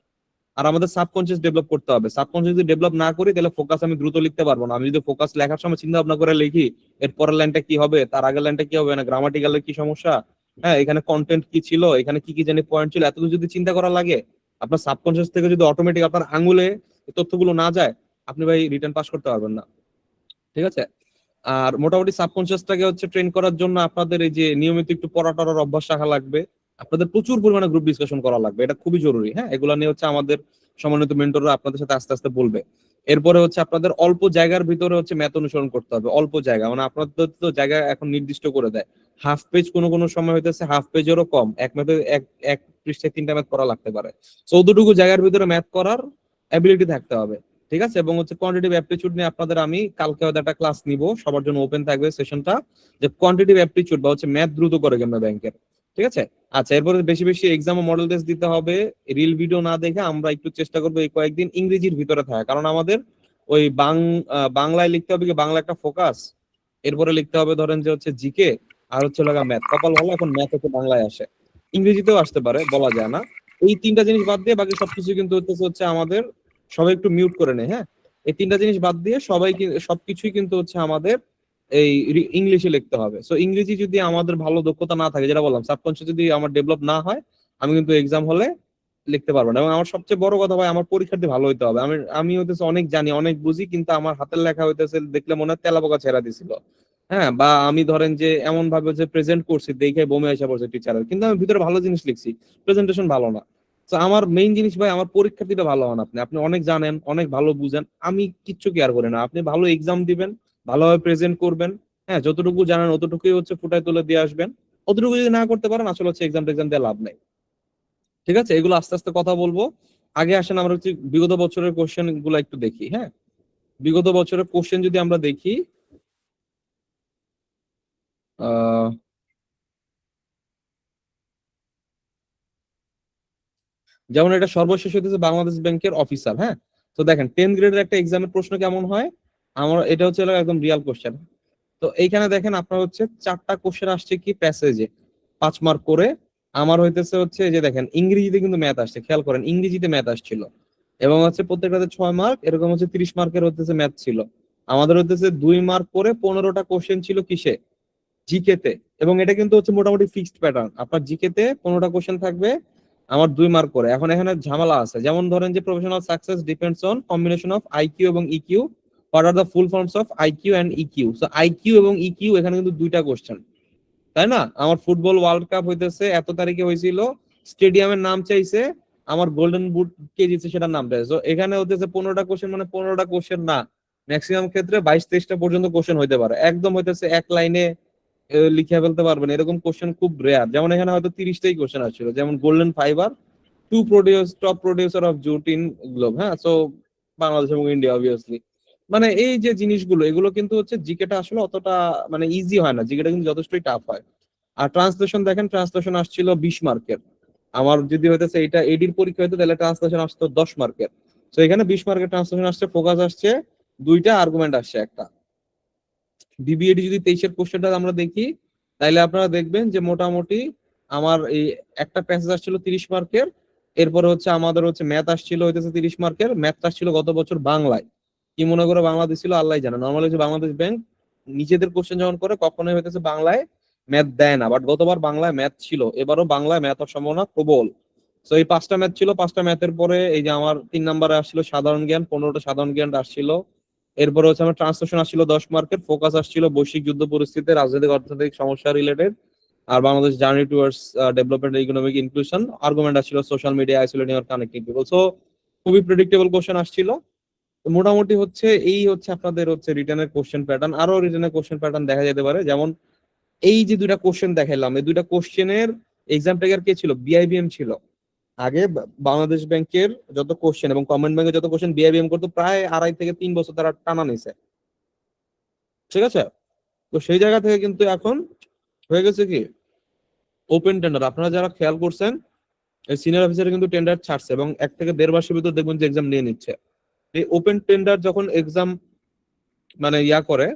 আর আমাদের সাবকনসিয়াস ডেভেলপ করতে হবে, সাবকনসিয়াস যদি ডেভেলপ না করি তাহলে ফোকাস আমি দ্রুত লিখতে পারবো না। আমি যদি ফোকাস লেখার সময় চিন্তা ভাবনা করে লিখি, এর পরের লাইনটা কি হবে, তার আগের লাইনটা কি হবে, না গ্রামাটিক্যালের কি সমস্যা, হ্যাঁ, এখানে কন্টেন্ট কি ছিল, এখানে কি কি জানি পয়েন্ট ছিল, এত কিছু যদি চিন্তা করা লাগে, আপনার সাবকনসিয়াস থেকে যদি অটোমেটিক আপনার আঙুলে এই তথ্যগুলো না যায়, আপনি ভাই রিটার্ন পাস করতে পারবেন না। ঠিক আছে, আর মোটামুটি সাবকনসিয়াসটাকে হচ্ছে ট্রেন করার জন্য আপনাদের এই যে নিয়মিত একটু পড়া টড়ার অভ্যাস রাখা লাগবে, আপনাদের প্রচুর পরিমাণে গ্রুপ ডিসকাশন করা লাগবে, এটা খুবই জরুরি। হ্যাঁ, এগুলো নিয়ে হচ্ছে আমাদের সমন্বিত মেন্টররা আপনাদের সাথে আস্তে আস্তে বলবে। এরপরে হচ্ছে আপনাদের অল্প জায়গার ভিতরে হচ্ছে ম্যাথ অনুসরণ করতে হবে, অল্প জায়গা, মানে আপনাদের তো জায়গা এখন নির্দিষ্ট করে দেয়, হাফ পেজ কোনো কোনো সময় হইতেছে হাফ পেজেরও কম, এক ম্যাথে এক পৃষ্ঠায় 3টা ম্যাথ করা লাগতে পারে। 14টুকু জায়গার ভিতরে ম্যাথ করার অ্যাবিলিটি থাকতে হবে। ঠিক আছে, এবং হচ্ছে কোয়ান্টিটিভ অ্যাপটিটিউড নিয়ে আপনাদের আমি কালকে হয়তো একটা ক্লাস নিব, সবার জন্য ওপেন থাকবে সেশনটা, যে কোয়ান্টিটিভ অ্যাপটিটিউড বা হচ্ছে ম্যাথ দ্রুত করে কেমন ব্যাংকের। ঠিক আছে, আচ্ছা, এরপরে বেশি বেশি এক্সাম ও মডেল টেস্ট দিতে হবে। রিল ভিডিও না দেখে আমরা একটু চেষ্টা করবো এই কয়েকদিন ইংরেজির ভিতরে থাকা, কারণ আমাদের ওই বাংলায় লিখতে হবে কি, বাংলা একটা ফোকাস, এরপরে লিখতে হবে ধরেন যে হচ্ছে জিকে, আর হচ্ছে লাগা ম্যাথ। কপাল ভালো এখন ম্যাথ হচ্ছে বাংলায় আসে, ইংরেজিতেও আসতে পারে, বলা যায় না। এই 3টা জিনিস বাদ দিয়ে বাকি সবকিছু কিন্তু হচ্ছে আমাদের, সবাই একটু মিউট করে নেই, হ্যাঁ, এই 3টা জিনিস বাদ দিয়ে সবাই সবকিছুই কিন্তু হচ্ছে আমাদের এই ইংলিশে লিখতে হবে। সো ইংরেজি যদি আমাদের ভালো দক্ষতা না থাকে, যেটা বললাম সাবকনসিয়াস যদি আমার ডেভেলপ না হয়, আমি কিন্তু এক্সাম হলে লিখতে পারবেন। এবং আমার সবচেয়ে বড় কথা ভাই, আমার পরীক্ষার্থী ভালো হইতে হবে। আমি হইতেছে অনেক জানি, অনেক বুঝি, কিন্তু আমার হাতের লেখা হইতেছে দেখলে মনে হয় তেলাপোকা ছেড়া দিছিল। হ্যাঁ, বা আমি ধরেন যে এমন ভাবে যে প্রেজেন্ট করছি দেখে বমি আসা পড়ছে টিচারের, কিন্তু আমি ভিতরে ভালো জিনিস লিখছি, প্রেজেন্টেশন ভালো না। তো আমার মেইন জিনিস ভাই, আমার পরীক্ষার্থীটা ভালো হন। আপনি আপনি অনেক জানেন, অনেক ভালো বুঝেন, আমি কিচ্ছু কেয়ার করি না। আপনি ভালো এক্সাম দিবেন, ভালোভাবে প্রেজেন্ট করবেন। হ্যাঁ, যতটুকু জানেন অতটুকুই হচ্ছে ফুটায় তুলে দিয়ে আসবেন। অতটুকু যদি না করতে পারেন, আসলে হচ্ছে এক্সাম টেক্সাম দিয়ে লাভ নাই। ঠিক আছে, এগুলো আস্তে আস্তে কথা বলবো। আগে আসেন আমরা হচ্ছে বিগত বছরের কোশ্চেন গুলো একটু দেখি। হ্যাঁ, বিগত বছরের কোশ্চেন যদি আমরা দেখি, আহ যেমন এটা সর্বশেষ হইতেছে বাংলাদেশ ব্যাংকের অফিসার। হ্যাঁ, তো দেখেন 10 গ্রেডের একটা এক্সামের প্রশ্ন কেমন হয়। আমার এটা হচ্ছে হলো একদম রিয়াল কোশ্চেন। তো এইখানে দেখেন আপনার হচ্ছে 4টা কোশ্চেন আসছে কি প্যাসেজে, 5 মার্ক করে। আমার হইতেছে হচ্ছে এই যে দেখেন ইংরেজিতে কিন্তু ম্যাথ আসছে, খেয়াল করেন ইংরেজিতে ম্যাথ আসছিল। এবং হচ্ছে প্রত্যেকটাতে 6 মার্ক, এরকম হচ্ছে 30 মার্কের হতেছে ম্যাথ ছিল। আমাদের হতেছে 2 মার্ক করে 15টা কোশ্চেন ছিল কিসে, জিকে তে। এবং এটা কিন্তু হচ্ছে মোটামুটি ফিক্সড প্যাটার্ন, আপনার জিকে তে 15টা কোশ্চেন থাকবে, আমার 2 মার্ক করে। এখন এখানে ঝামেলা আছে, যেমন ধরেন যে professional success depends on combination of IQ এবং EQ, what are the full forms of IQ and EQ. So IQ এবং ইকিউ এখানে কিন্তু 2টা কোশ্চেন, তাই না? আমার ফুটবল ওয়ার্ল্ড কাপ হইতেছে এত তারিখে হয়েছিল, স্টেডিয়ামের নাম চাইছে, আমার গোল্ডেন বুট কে জিতছে সেটার নাম চাইছে। So এখানে হইতেছে 15টা কোশ্চেন, মানে 15টা কোশ্চেন না, ম্যাক্সিমাম ক্ষেত্রে 22-23টা পর্যন্ত কোশ্চেন হইতে পারে। একদম হইতেছে এক লাইনে লিখে ফেলতে পারবেন এরকম কোশ্চেন খুব রেয়ার। যেমন এখানে হয়তো 30টাই কোশ্চেন আসছিল, যেমন golden fibre top producer of jute in globe. হ্যাঁ, সো বাংলাদেশ এবং ইন্ডিয়া অবভিয়াসলি। মানে এই যে জিনিসগুলো, এগুলো কিন্তু হচ্ছে জিকেটা আসলে অতটা মানে ইজি হয় না, জিকেটা কিন্তু যথেষ্টই টাফ হয়। আর ট্রান্সলেশন দেখেন, ট্রান্সলেশন আসছিল 20 মার্কের। আমার যদি হইতেছে এটা এডির পরীক্ষা হইতো তাহলে ট্রান্সলেশন আসতো 10 মার্কের। তো এখানে 20 মার্কের ট্রান্সলেশন আসছে, ফোকাস আসছে 2টা, আর্গুমেন্ট আসছে একটা। বিবিএডি যদি 23-এর কোশ্চেনটা আমরা দেখি, তাইলে আপনারা দেখবেন যে মোটামুটি আমার এই একটা প্যাসেজ আসছিল 30 মার্কের। এরপরে হচ্ছে আমাদের হচ্ছে ম্যাথ আসছিল হইতেছে 30 মার্কের। ম্যাথটা আসছিল গত বছর বাংলায়, কি মনে করে বাংলা দিছিল আল্লাহ জানে। নর্মালি হচ্ছে বাংলাদেশ ব্যাংক নিজেদের কোশ্চেন যখন করে কখনোই হইতেছে বাংলায় ম্যাথ দেয় না, বাট গতবার বাংলায় ম্যাথ ছিল, এবারও বাংলায় ম্যাথ হওয়ার সম্ভাবনা প্রবল। তো এই 5টা ম্যাথ ছিল, 5টা ম্যাথের পরে এই যে আমার 3 নম্বরে আসছিল সাধারণ জ্ঞান, 15টা সাধারণ জ্ঞান আসছিল। এরপরে হচ্ছে আমার ট্রান্সলেশন আসছিল 10 মার্কের, ফোকাস আসছিল বৈশ্বিক যুদ্ধ পরিস্থিতি, রাজনৈতিক অর্থনৈতিক সমস্যা রিলেটেড, আর Bangladesh journey towards development economic inclusion. Argument আসছিল সোশ্যাল মিডিয়া আইসোলেটিং আর কানেক্টিং পিপল। সো খুবই প্রেডিক্টেবল কোশ্চেন আসছিল। তো মোটামুটি হচ্ছে এই হচ্ছে আপনাদের হচ্ছে রিটেনের কোশ্চেন প্যাটার্ন। আরো রিটেনের কোশ্চেন প্যাটার্ন দেখা যেতে পারে, যেমন এই যে 2টা কোশ্চেন দেখাইলাম, এই 2টা কোশ্চেনের এক্সাম টেকার কে ছিল, বিআইবিএম ছিল। আগে বাংলাদেশ ব্যাংকের যত কোশ্চেন এবং কমেন্ট ব্যাংকের যত কোশ্চেন বিআইবিএম করতো, প্রায় 2.5 থেকে 3 বছর তারা টানা নিছে। ঠিক আছে, তো সেই জায়গা থেকে কিন্তু এখন হয়ে গেছে কি ওপেন টেন্ডার। আপনারা যারা খেয়াল করছেন, সিনিয়র অফিসার কিন্তু টেন্ডার ছাড়ছে এবং 1 থেকে 1.5 মাসের ভিতর দেখবেন যে এক্সাম নিয়ে নিচ্ছে। এই ওপেন টেন্ডার যখন এক্সাম মানে ইয়া করে,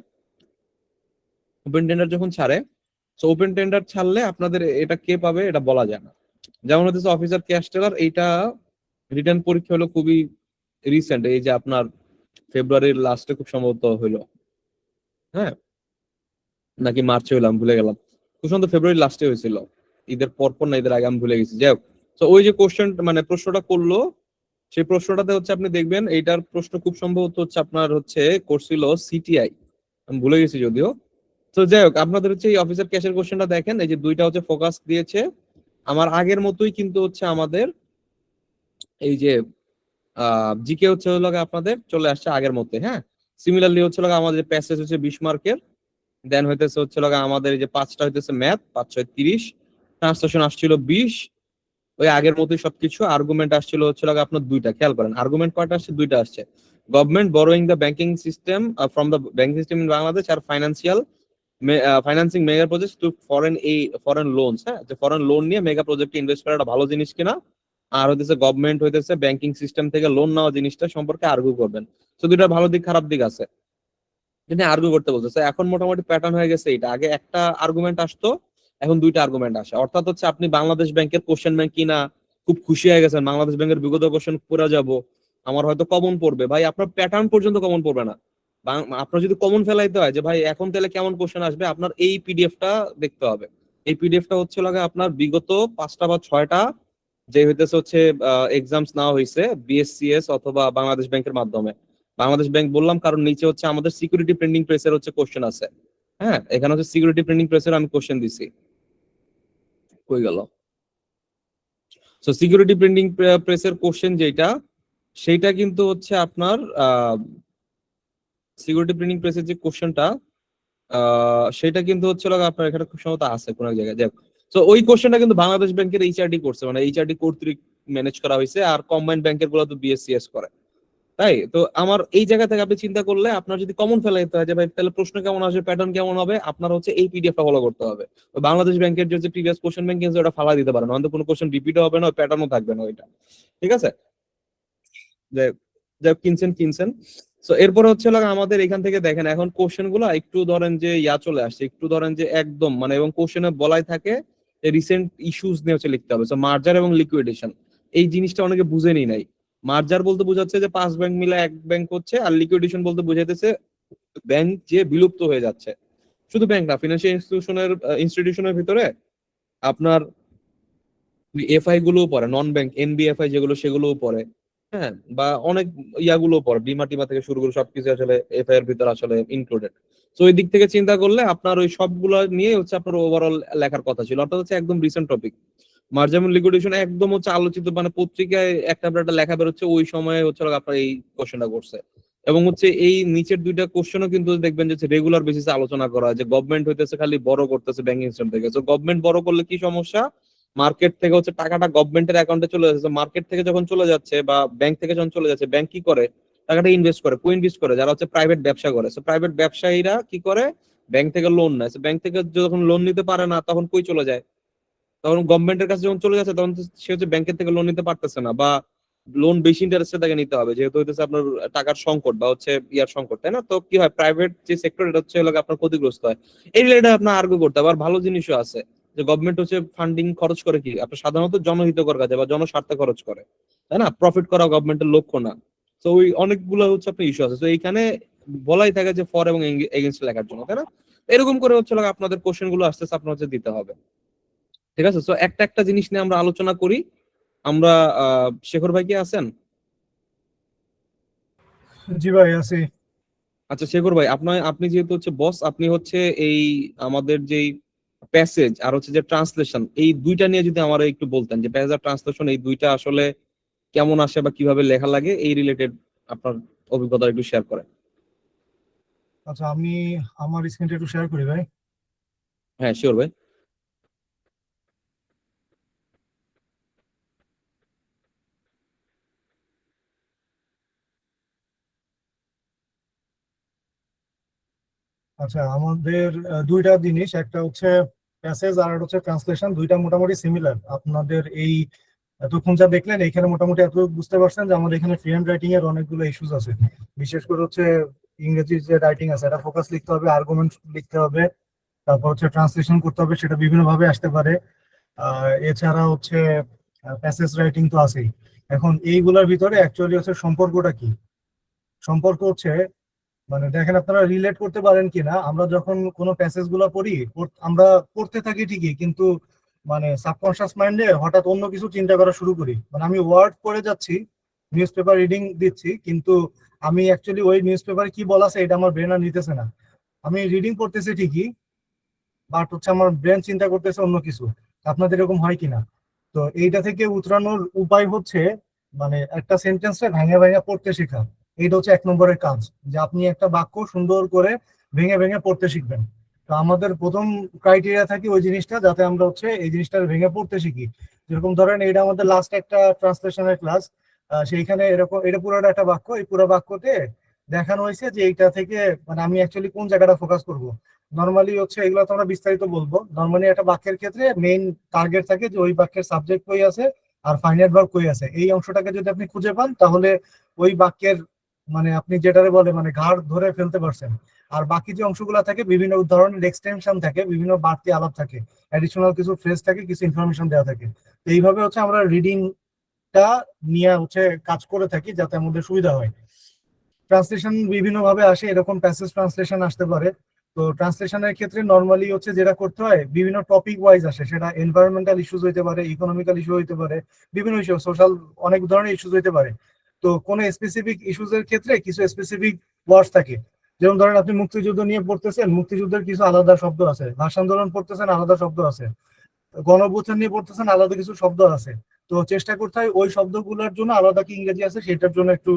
ওপেন টেন্ডার যখন ছাড়ে, তো ওপেন টেন্ডার ছাড়লে আপনাদের এটা কে পাবে এটা বলা যায় না। যেমন হচ্ছে অফিসার ক্যাশ টেলার, এইটা রিটার্ন পরীক্ষা হলো খুবই রিসেন্ট, এই যে আপনার ফেব্রুয়ারির লাস্টে খুব সম্ভবত হইলো। হ্যাঁ, নাকি মার্চে হইলাম ভুলে গেলাম, খুব সম্ভবত ফেব্রুয়ারি লাস্টে হয়েছিল, ঈদের পরপর না ঈদের আগে, আমি ভুলে গেছি। যাই হোক, তো ওই যে কোশ্চেন মানে প্রশ্নটা করলো, সেই প্রশ্নটাতে হচ্ছে আপনি দেখবেন এইটার প্রশ্ন খুব সম্ভবত হচ্ছে আপনার হচ্ছে করছিল সিটিআই, আমি ভুলে গেছি যদিও। তো যাই হোক, আপনাদের হচ্ছে এই অফিসার ক্যাশের কোশ্চেনটা দেখেন, এই যে 2টা হচ্ছে ফোকাস দিয়েছে আমার আগের মতোই, কিন্তু হচ্ছে আমাদের এই যে জিকে হচ্ছে হলো গিয়ে আপনাদের চলে আসছে আগের মতো। হ্যাঁ, সিমিলারলি হচ্ছে হলো গিয়ে আমাদের প্যাসেজ হচ্ছে 20 মার্কের, দেন হইতেছে হচ্ছে হলো গিয়ে আমাদের এই যে 5টা হইতেছে ম্যাথ, 5-6-30, ট্রান্সলেশন আসছিল 20, ওই আগের মতোই সবকিছু। আর্গুমেন্ট আসছিল হচ্ছে গিয়ে আপনার 2টা, খেয়াল করেন আর্গুমেন্ট কয়টা আসছে, 2টা আসছে। Government borrowing the banking system from the banking system in Bangladesh আর financing mega project to foreign loans. হ্যাঁ, যে ফরেন লোন নিয়ে মেগা প্রজেক্টে ইনভেস্ট করা একটা ভালো জিনিস কিনা, আর হইতেছে গভর্নমেন্ট হইতেছে ব্যাংকিং সিস্টেম থেকে লোন নেওয়া জিনিসটা সম্পর্কে আর্গু করবেন। তো 2টার ভালো দিক খারাপ দিক আছে, তিনি আর্গু করতে বলতেছে। এখন মোটামুটি প্যাটার্ন হয়ে গেছে এটা, আগে একটা আর্গুমেন্ট আসতো, এখন 2টা আর্গুমেন্ট আসে। অর্থাৎ হচ্ছে আপনি বাংলাদেশ ব্যাংকের কোশ্চেন ব্যাংক কিনা খুব খুশি হয়ে গেছেন, বাংলাদেশ ব্যাংকের বিগত কোশ্চেন পড়ে যাব, আমার হয়তো কমন পড়বে। ভাই আপনার প্যাটার্ন পর্যন্ত কমন পড়বে না। আপনার যদি কমন ফেলাইতে হয় যে ভাই এখন তাহলে কেমন কোশ্চেন আসবে, আপনার এই পিডিএফটা দেখতে হবে। এই পিডিএফটা হচ্ছে লাগে আপনার বিগত 5টা বা 6টা যে হইতেছে হচ্ছে এক্সামস নেওয়া হয়েছে বিএসসিএস অথবা বাংলাদেশ ব্যাংকের মাধ্যমে। বাংলাদেশ ব্যাংক বললাম কারণ নিচে হচ্ছে আমাদের সিকিউরিটি প্রিন্টিং প্রেসের হচ্ছে কোশ্চেন আছে। হ্যাঁ, এখানে হচ্ছে সিকিউরিটি প্রিন্টিং প্রেসের আমি কোশ্চেন দিছি। কই গেল? সো সিকিউরিটি প্রিন্টিং প্রেসের কোশ্চেন যেটা, সেইটা কিন্তু হচ্ছে আপনার সিকিউরিটি প্রিন্টিং প্রেসের যে কোশ্চেনটা সেটা কিন্তু হচ্ছে আপনার এখানে খুব সম্ভবত আছে কোন এক জায়গায়। তো ওই কোশ্চেনটা কিন্তু বাংলাদেশ ব্যাংকের এইচআরডি করছে, মানে এইচআরডি কর্তৃক ম্যানেজ করা হয়েছে, আর কম্বাইন্ড ব্যাংকের গুলো তো বিএসসিএস করে। তাই তো আমার এই জায়গা থেকে আপনি চিন্তা করলে আপনার যদি কমন ফেলাইতে হয় যে ভাই তাহলে প্রশ্ন কেমন আসবে, প্যাটার্ন কেমন হবে, আপনার হচ্ছে এই পিডিএফটা ফলো করতে হবে। তো বাংলাদেশ ব্যাংকের যে প্রিভিয়াস কোশ্চেন ব্যাংক কিন্তু ওটা ফালা দিতে পারেন, অন্তত কোনো কোশ্চেন রিপিটও হবে না, প্যাটার্নও থাকবে না ওইটা। ঠিক আছে, যাই যাই কিনছেন কিনছেন। তো এরপরে হচ্ছে আমাদের এখান থেকে দেখেন এখন কোশ্চেন গুলো একটু ধরেন যে চলে আসছে, একটু ধরেন যে একদম মানে, এবং কোশ্চেনে বলাই থাকে রিসেন্ট ইস্যুস নিয়ে হচ্ছে লিখতে হবে। মার্জার এবং লিকুইডেশন এই জিনিসটা অনেকে বুঝেনি নাই। মার্জার বলতে বোঝাচ্ছে যে 5 ব্যাংক মিলে এক ব্যাংক হচ্ছে, আর লিকুইডেশন বলতে বোঝাইতেছে ব্যাংক যে বিলুপ্ত হয়ে যাচ্ছে। শুধু ব্যাংক না, ফিনান্সিয়াল ইনস্টিটিউশনের ভিতরে আপনার এফআই গুলোও পড়ে, নন ব্যাংক এনবিএফআই যেগুলো সেগুলোও পড়ে। হ্যাঁ, বা অনেক ইয়াগুলো পড়ে, বিমা টিমা থেকে শুরু করে সবকিছু আসলে এফআই এর ভিতরে আসলে ইনক্লুডেড। তো ওই দিক থেকে চিন্তা করলে আপনার ওই সবগুলো নিয়ে হচ্ছে আপনার ওভারঅল লেখার কথা ছিল, অর্থাৎ হচ্ছে একদম রিসেন্ট টপিক। মার্জার এবং লিকুইডেশন একদম হচ্ছে আলোচিত, মানে পত্রিকায় একটা একটা লেখা বেরোচ্ছে ওই সময় হচ্ছে আপনার এই কোশ্চেনটা করছে। এবং হচ্ছে এই নিচের দুইটা কোশ্চেনও কিন্তু দেখবেন যে রেগুলার বেসিসে আলোচনা করা হয়, যে গভর্নমেন্ট হইতেছে খালি বড় করতেছে ব্যাংকিং সিস্টেম থেকে। তো গভর্নমেন্ট বড় করলে কি সমস্যা, মার্কেট থেকে হচ্ছে টাকাটা গভর্নমেন্টের অ্যাকাউন্টে চলে যাচ্ছে। মার্কেট থেকে যখন চলে যাচ্ছে বা ব্যাংক থেকে যখন চলে যাচ্ছে, ব্যাংক কি করে, টাকাটা ইনভেস্ট করে, কো ইনভেস্ট করে যারা হচ্ছে প্রাইভেট ব্যবসা করে। সো প্রাইভেট ব্যবসায়ীরা কি করে, ব্যাংক থেকে লোন নেয়। ব্যাংক থেকে যখন লোন নিতে পারে না তখন কই চলে যায়, তখন গভর্নমেন্টের কাছে যখন চলে যাচ্ছে তখন সে হচ্ছে ব্যাংকের থেকে লোন নিতে পারতেছে না, বা লোন বেশি ইন্টারেস্টে তাকে নিতে হবে, যেহেতু হইতেছে আপনার টাকার সংকট বা হচ্ছে ইয়ার সংকট, তাই না? তো কি হয়, প্রাইভেট যে সেক্টর এটা হচ্ছে আপনার ক্ষতিগ্রস্ত হয়। এই রিলেটেড আপনার আর্গু করতে হবে। আর ভালো জিনিসও আছে যে গভর্নমেন্ট হচ্ছে ফান্ডিং খরচ করে কি আপনার সাধারণত জনহিতকর কাজে বা জনস্বার্থে খরচ করে, তাই না? প্রফিট করা গভর্নমেন্টের লক্ষ্য না। তো ওই অনেকগুলো হচ্ছে আপনার ইস্যু আছে। তো এইখানে বলাই থাকে যে ফর এবং এগেইনস্ট লেখার জন্য, তাই না? এরকম করে হচ্ছে আপনাদের কোশ্চেন গুলো আসতেছে, আপনার হচ্ছে দিতে হবে। ঠিক আছে, তো একটা একটা জিনিস নিয়ে আমরা আলোচনা করি। আমরা শেখর ভাই কি আছেন? জি ভাই আছি। আচ্ছা শেখর ভাই, আপনি যেহেতু হচ্ছে বস, আপনি হচ্ছে এই আমাদের যেই প্যাসেজ আর হচ্ছে যে ট্রান্সলেশন, এই দুইটা নিয়ে যদি আমার একটু বলতেন যে প্যাসেজ আর ট্রান্সলেশন এই দুইটা আসলে কেমন আসে বা কিভাবে লেখা লাগে, এই রিলেটেড আপনার অভিজ্ঞতা একটু শেয়ার করেন। আচ্ছা, আমি আমার স্ক্রিনটা একটু শেয়ার করি ভাই। হ্যাঁ শিওর ভাই। আচ্ছা, আমাদের দুইটা জিনিস, একটা হচ্ছে প্যাসেজ আর একটা হচ্ছে ট্রান্সলেশন, দুইটা মোটামুটি সিমিলার। আপনাদের এই এতক্ষণ যা দেখলেন এখানে মোটামুটি এত বুঝতে পারছেন যে আমাদের এখানে ফ্রি হ্যান্ড রাইটিং এর অনেকগুলো ইস্যুস আছে। বিশেষ করে হচ্ছে ইংরেজি যে রাইটিং আছে এটা ফোকাস লিখতে হবে, আর্গুমেন্ট লিখতে হবে, তারপর হচ্ছে ট্রান্সলেশন করতে হবে, সেটা বিভিন্ন ভাবে আসতে পারে। এছাড়া হচ্ছে প্যাসেজ রাইটিং তো আছেই। এখন এইগুলোর ভিতরে অ্যাকচুয়ালি হচ্ছে সম্পর্কটা কি? সম্পর্ক হচ্ছে, মানে দেখেন আপনারা রিলেট করতে পারেন কিনা, আমরা যখন কোনো প্যাসেজ গুলো পড়ি, আমরা পড়তে থাকি ঠিকই, কিন্তু মানে সাবকনশিয়াস মাইন্ডে হঠাৎ অন্য কিছু চিন্তা করা শুরু করি। মানে আমি ওয়ার্ড পড়ে যাচ্ছি, নিউজ পেপার রিডিং দিচ্ছি, কিন্তু আমি অ্যাকচুয়ালি ওই নিউজ পেপারে কি বলা আছে এটা আমার ব্রেন আর নিতেছে না। আমি রিডিং করতেছি ঠিকই, বাট হচ্ছে আমার ব্রেন চিন্তা করতেছে অন্য কিছু। আপনাদের এরকম হয় কিনা? তো এইটা থেকে উতরানোর উপায় হচ্ছে মানে একটা সেন্টেন্সে ভেঙে ভেঙে পড়তে শেখা। এইটা হচ্ছে 1 নম্বরের কাজ, যে আপনি একটা বাক্য সুন্দর করে ভেঙে ভেঙে পড়তে শিখবেন। তো আমাদের প্রথম ক্রাইটেরিয়া থাকে ওই জিনিসটা, যাতে আমরা হচ্ছে এই জিনিসটা ভেঙে পড়তে শিখি। যেরকম ধরেন এটা আমাদের লাস্ট একটা ট্রান্সলেশনের ক্লাস, সেইখানে এরকম এটা পুরোটা একটা বাক্য, এই পুরো বাক্যতে দেখানো হয়েছে যে এইটা থেকে মানে আমি অ্যাকচুয়ালি কোন জায়গাটা ফোকাস করব। নর্মালি হচ্ছে এগুলো তো আমরা বিস্তারিত বলবো। নর্মালি একটা বাক্যের ক্ষেত্রে মেইন টার্গেট থাকে যে ওই বাক্যের সাবজেক্ট কই আছে আর ফাইনাইট ভার্ব কই আছে। এই অংশটাকে যদি আপনি খুঁজে পান তাহলে ওই বাক্যের মানে আপনি যেটারে বলে মানে ঘাড় ধরে ফেলতে পারছেন। আর বাকি যে অংশগুলো থাকে বিভিন্ন ধরনের এক্সটেনশন থাকে, বিভিন্ন বাড়তি আলাপ থাকে, অ্যাডিশনাল কিছু ফ্রেজ থাকে, কিছু ইনফরমেশন দেওয়া থাকে। তো এইভাবে হচ্ছে আমরা রিডিংটা নিয়ে হচ্ছে কাজ করে থাকি যাতে আমাদের সুবিধা হয়। ট্রান্সলেশন বিভিন্ন ভাবে আসে, এরকম প্যাসেজ ট্রান্সলেশন আসতে পারে, তো ট্রান্সলেশনের ক্ষেত্রে নর্মালি হচ্ছে যেটা করতে হয়, বিভিন্ন টপিক ওয়াইজ আসে, সেটা এনভায়রনমেন্টাল ইস্যুজ হইতে পারে, ইকোনমিক্যাল ইস্যু হইতে পারে, বিভিন্ন ইস্যু, সোশ্যাল, অনেক ধরনের ইস্যুজ হইতে পারে। তো কোনো স্পেসিফিক ইস্যুজের ক্ষেত্রে কিছু স্পেসিফিক ওয়ার্ডস থাকে। যেমন ধরেন আপনি মুক্তিযুদ্ধ নিয়ে পড়তেছেন, মুক্তিযুদ্ধের কিছু আলাদা শব্দ আছে, ভাষা আন্দোলন পড়তেছেন, আলাদা শব্দ আছে, গণঅভ্যুত্থান নিয়ে পড়তেছেন, আলাদা কিছু শব্দ আছে। তো চেষ্টা করতে হয় ওই শব্দগুলোর জন্য আলাদা কি ইংরেজি আছে সেটার জন্য একটু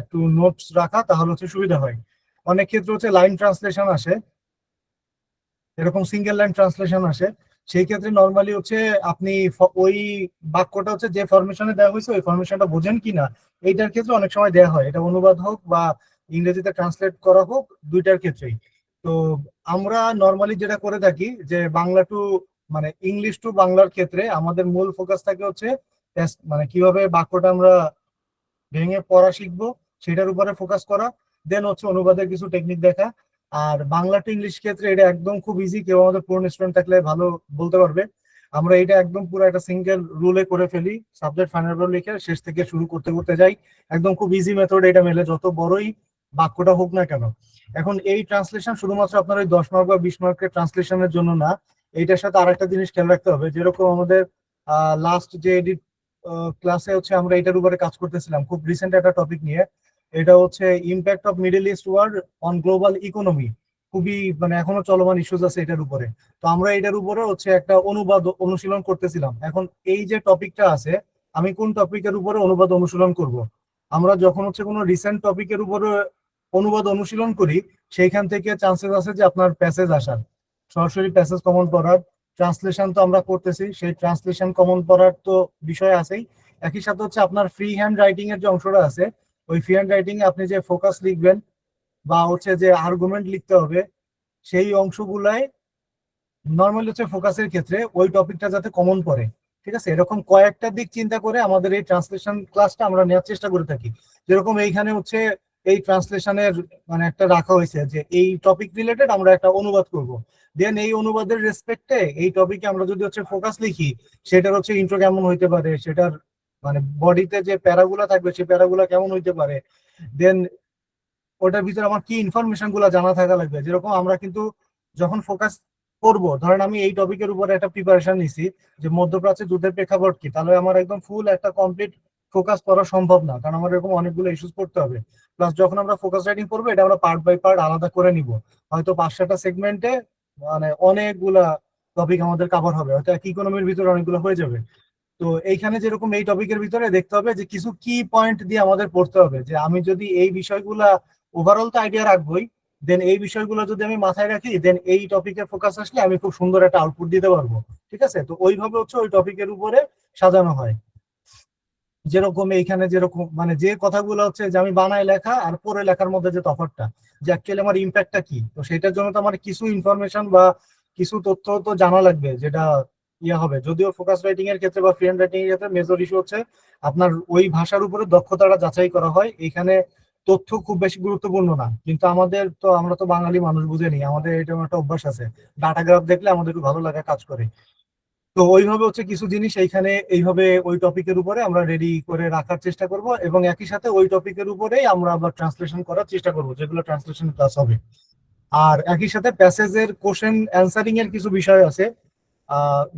একটু নোটস রাখা, তাহলে হচ্ছে সুবিধা হয়। অনেক ক্ষেত্রে হচ্ছে লাইন ট্রান্সলেশন আসে, এরকম সিঙ্গেল লাইন ট্রান্সলেশন আসে। সেই ক্ষেত্রে নর্মালি হচ্ছে আপনি ওই বাক্যটা হচ্ছে যে ফরমেশনে দেওয়া হয়েছে ওই ফরমেশনটা বোঝেন কিনা, এইটার ক্ষেত্রে অনেক সময় দেওয়া হয়, এটা অনুবাদ হোক বা ইংরেজিতে ট্রান্সলেট করা হোক, দুইটার ক্ষেত্রেই। তো আমরা নর্মালি যেটা করে থাকি যে বাংলা টু মানে ইংলিশ টু বাংলার ক্ষেত্রে আমাদের মূল ফোকাস থাকে হচ্ছে মানে কিভাবে বাক্যটা আমরা ভেঙে পড়া শিখবো সেটার উপরে ফোকাস করা, দেন হচ্ছে অনুবাদের কিছু টেকনিক দেখা। আর বাংলা টু ইংলিশ ক্ষেত্রে এটা একদম খুব ইজি, কেউ আমাদের পুরনো স্টুডেন্ট থাকলে ভালো বলতে পারবে। আমরা এটা একদম পুরো একটা সিঙ্গেল রুলে করে ফেলি, সাবজেক্ট ফাইনাল ভার্ব লিখে শেষ থেকে শুরু করতে করতে যাই, একদম খুব ইজি মেথড এটা মেলে, যত বড়ই বাক্যটা হোক না কেন। এখন এই ট্রান্সলেশন শুধুমাত্র আপনার ওই 10 মার্ক বা 20 মার্কের ট্রান্সলেশনের জন্য না, এইটার সাথে আরেকটা জিনিস খেয়াল রাখতে হবে। যেরকম আমাদের লাস্ট যে এডিট ক্লাসে হচ্ছে আমরা এটার উপরে কাজ করতেছিলাম, খুব রিসেন্ট একটা টপিক নিয়ে, এটা হচ্ছে impact of Middle East war on global economy. খুবই মানে এখনো চলমান ইস্যুস আছে এটার উপরে। তো আমরা এটার উপরে হচ্ছে একটা অনুবাদ অনুশীলন করতেছিলাম। এখন এই যে টপিকটা আছে, আমি কোন টপিকের উপরে অনুবাদ অনুশীলন করব? আমরা যখন হচ্ছে কোনো রিসেন্ট টপিকের উপরে অনুবাদ অনুশীলন করি, সেইখান থেকে চান্সেস আছে যে আপনার প্যাসেজ আসার, সরাসরি প্যাসেজ কমন পড়ার। ট্রান্সলেশন তো আমরা করতেছি, সেই ট্রান্সলেশন কমন পড়ার তো বিষয় আছেই। একই সাথে হচ্ছে আপনার ফ্রি হ্যান্ড রাইটিং এর যে অংশটা আছে, ওই ফ্রি হ্যান্ড রাইটিং এ আপনি যে ফোকাস লিখবেন বা হচ্ছে যে আর্গুমেন্ট লিখতে হবে, সেই অংশগুলাই নর্মালি হচ্ছে ফোকাসের ক্ষেত্রে ওই টপিকটা যাতে কমন পড়ে। ঠিক আছে, এরকম কয়েকটা দিক চিন্তা করে আমাদের এই ট্রান্সলেশন ক্লাসটা আমরা নেওয়ার চেষ্টা করে থাকি। যেরকম এইখানে হচ্ছে এই ট্রান্সলেশনের মানে একটা রাখা হয়েছে যে এই টপিক রিলেটেড আমরা একটা অনুবাদ করব, দেন এই অনুবাদের রেসপেক্টে এই টপিকে আমরা যদি হচ্ছে ফোকাস লিখি, সেটার হচ্ছে ইন্ট্রো কেমন হইতে পারে, সেটার মানে বডিতে যে প্যারাগুলা থাকবে সেই প্যারাগুলা কেমন হইতে পারে, দেন ওটার ভিতরে আমার কি ইনফরমেশন গুলা জানা থাকা লাগবে। যেরকম আমরা কিন্তু যখন ফোকাস করব, ধরেন আমি এই টপিকের উপরে একটা প্রিপারেশন নিছি যে মধ্যপ্রাচ্যে যুদ্ধের প্রেক্ষাপট কি, তাহলে আমার একদম ফুল একটা কমপ্লিট ফোকাস করা সম্ভব না, কারণ আমার এরকম অনেকগুলো ইস্যুস পড়তে হবে। প্লাস যখন আমরা ফোকাস রাইটিং করবো, এটা আমরা পার্ট বাই পার্ট আলাদা করে নিব, হয়তো 5-6টা সেগমেন্টে মানে অনেকগুলা টপিক আমাদের কভার হবে, হয়তো এক ইকোনমির ভিতরে অনেকগুলো হয়ে যাবে। তো এইখানে যেরকম এই টপিকের ভিতরে দেখতে হবে যে কিছু কি পয়েন্ট দিয়ে আমাদের পড়তে হবে, যে আমি যদি এই বিষয়গুলা ওভারঅল তো আইডিয়া রাখবোই, দেন এই বিষয়গুলো যদি আমি মাথায় রাখি, দেন এই টপিকে ফোকাস আসলে আমি খুব সুন্দর একটা আউটপুট দিতে পারবো। ঠিক আছে, তো ওইভাবে হচ্ছে ওই টপিকের উপরে সাজানো হয়। যেরকম এইখানে যেরকম মানে যে কথাগুলো হচ্ছে যে আমি বানায় লেখা আর পড়ে লেখার মধ্যে যে তফাৎটা, যে অ্যাকচুয়ালি আমার ইম্প্যাক্টটা কি, তো সেটার জন্য তো আমার কিছু ইনফরমেশন বা কিছু তথ্য তো জানা লাগবে, যেটা ইয়ে হবে। যদিও ফোকাস রাইটিং এর ক্ষেত্রে বা ফ্রি হ্যান্ড রাইটিং এর ক্ষেত্রে মেজর ইস্যু হচ্ছে আপনার ওই ভাষার উপরে দক্ষতাটা যাচাই করা হয়, এখানে তথ্য খুব বেশি গুরুত্বপূর্ণ না। কিন্তু আমাদের তো, আমরা তো বাঙালি মানুষ, বুঝেনি, আমাদের এটা একটা অভ্যাস আছে, ডাটা গ্রাফ দেখলে আমাদের একটু ভালো লাগা কাজ করে। তো ওইভাবে হচ্ছে কিছু জিনিস এইখানে এইভাবে ওই টপিকের উপরে আমরা রেডি করে রাখার চেষ্টা করব, এবং একই সাথে ওই টপিকের উপরেই আমরা আবার ট্রান্সলেশন করার চেষ্টা করব, যেগুলো ট্রান্সলেশন ক্লাস হবে। আর একই সাথে প্যাসেজের কোশ্চেন অ্যান্সারিং এর কিছু বিষয় আছে।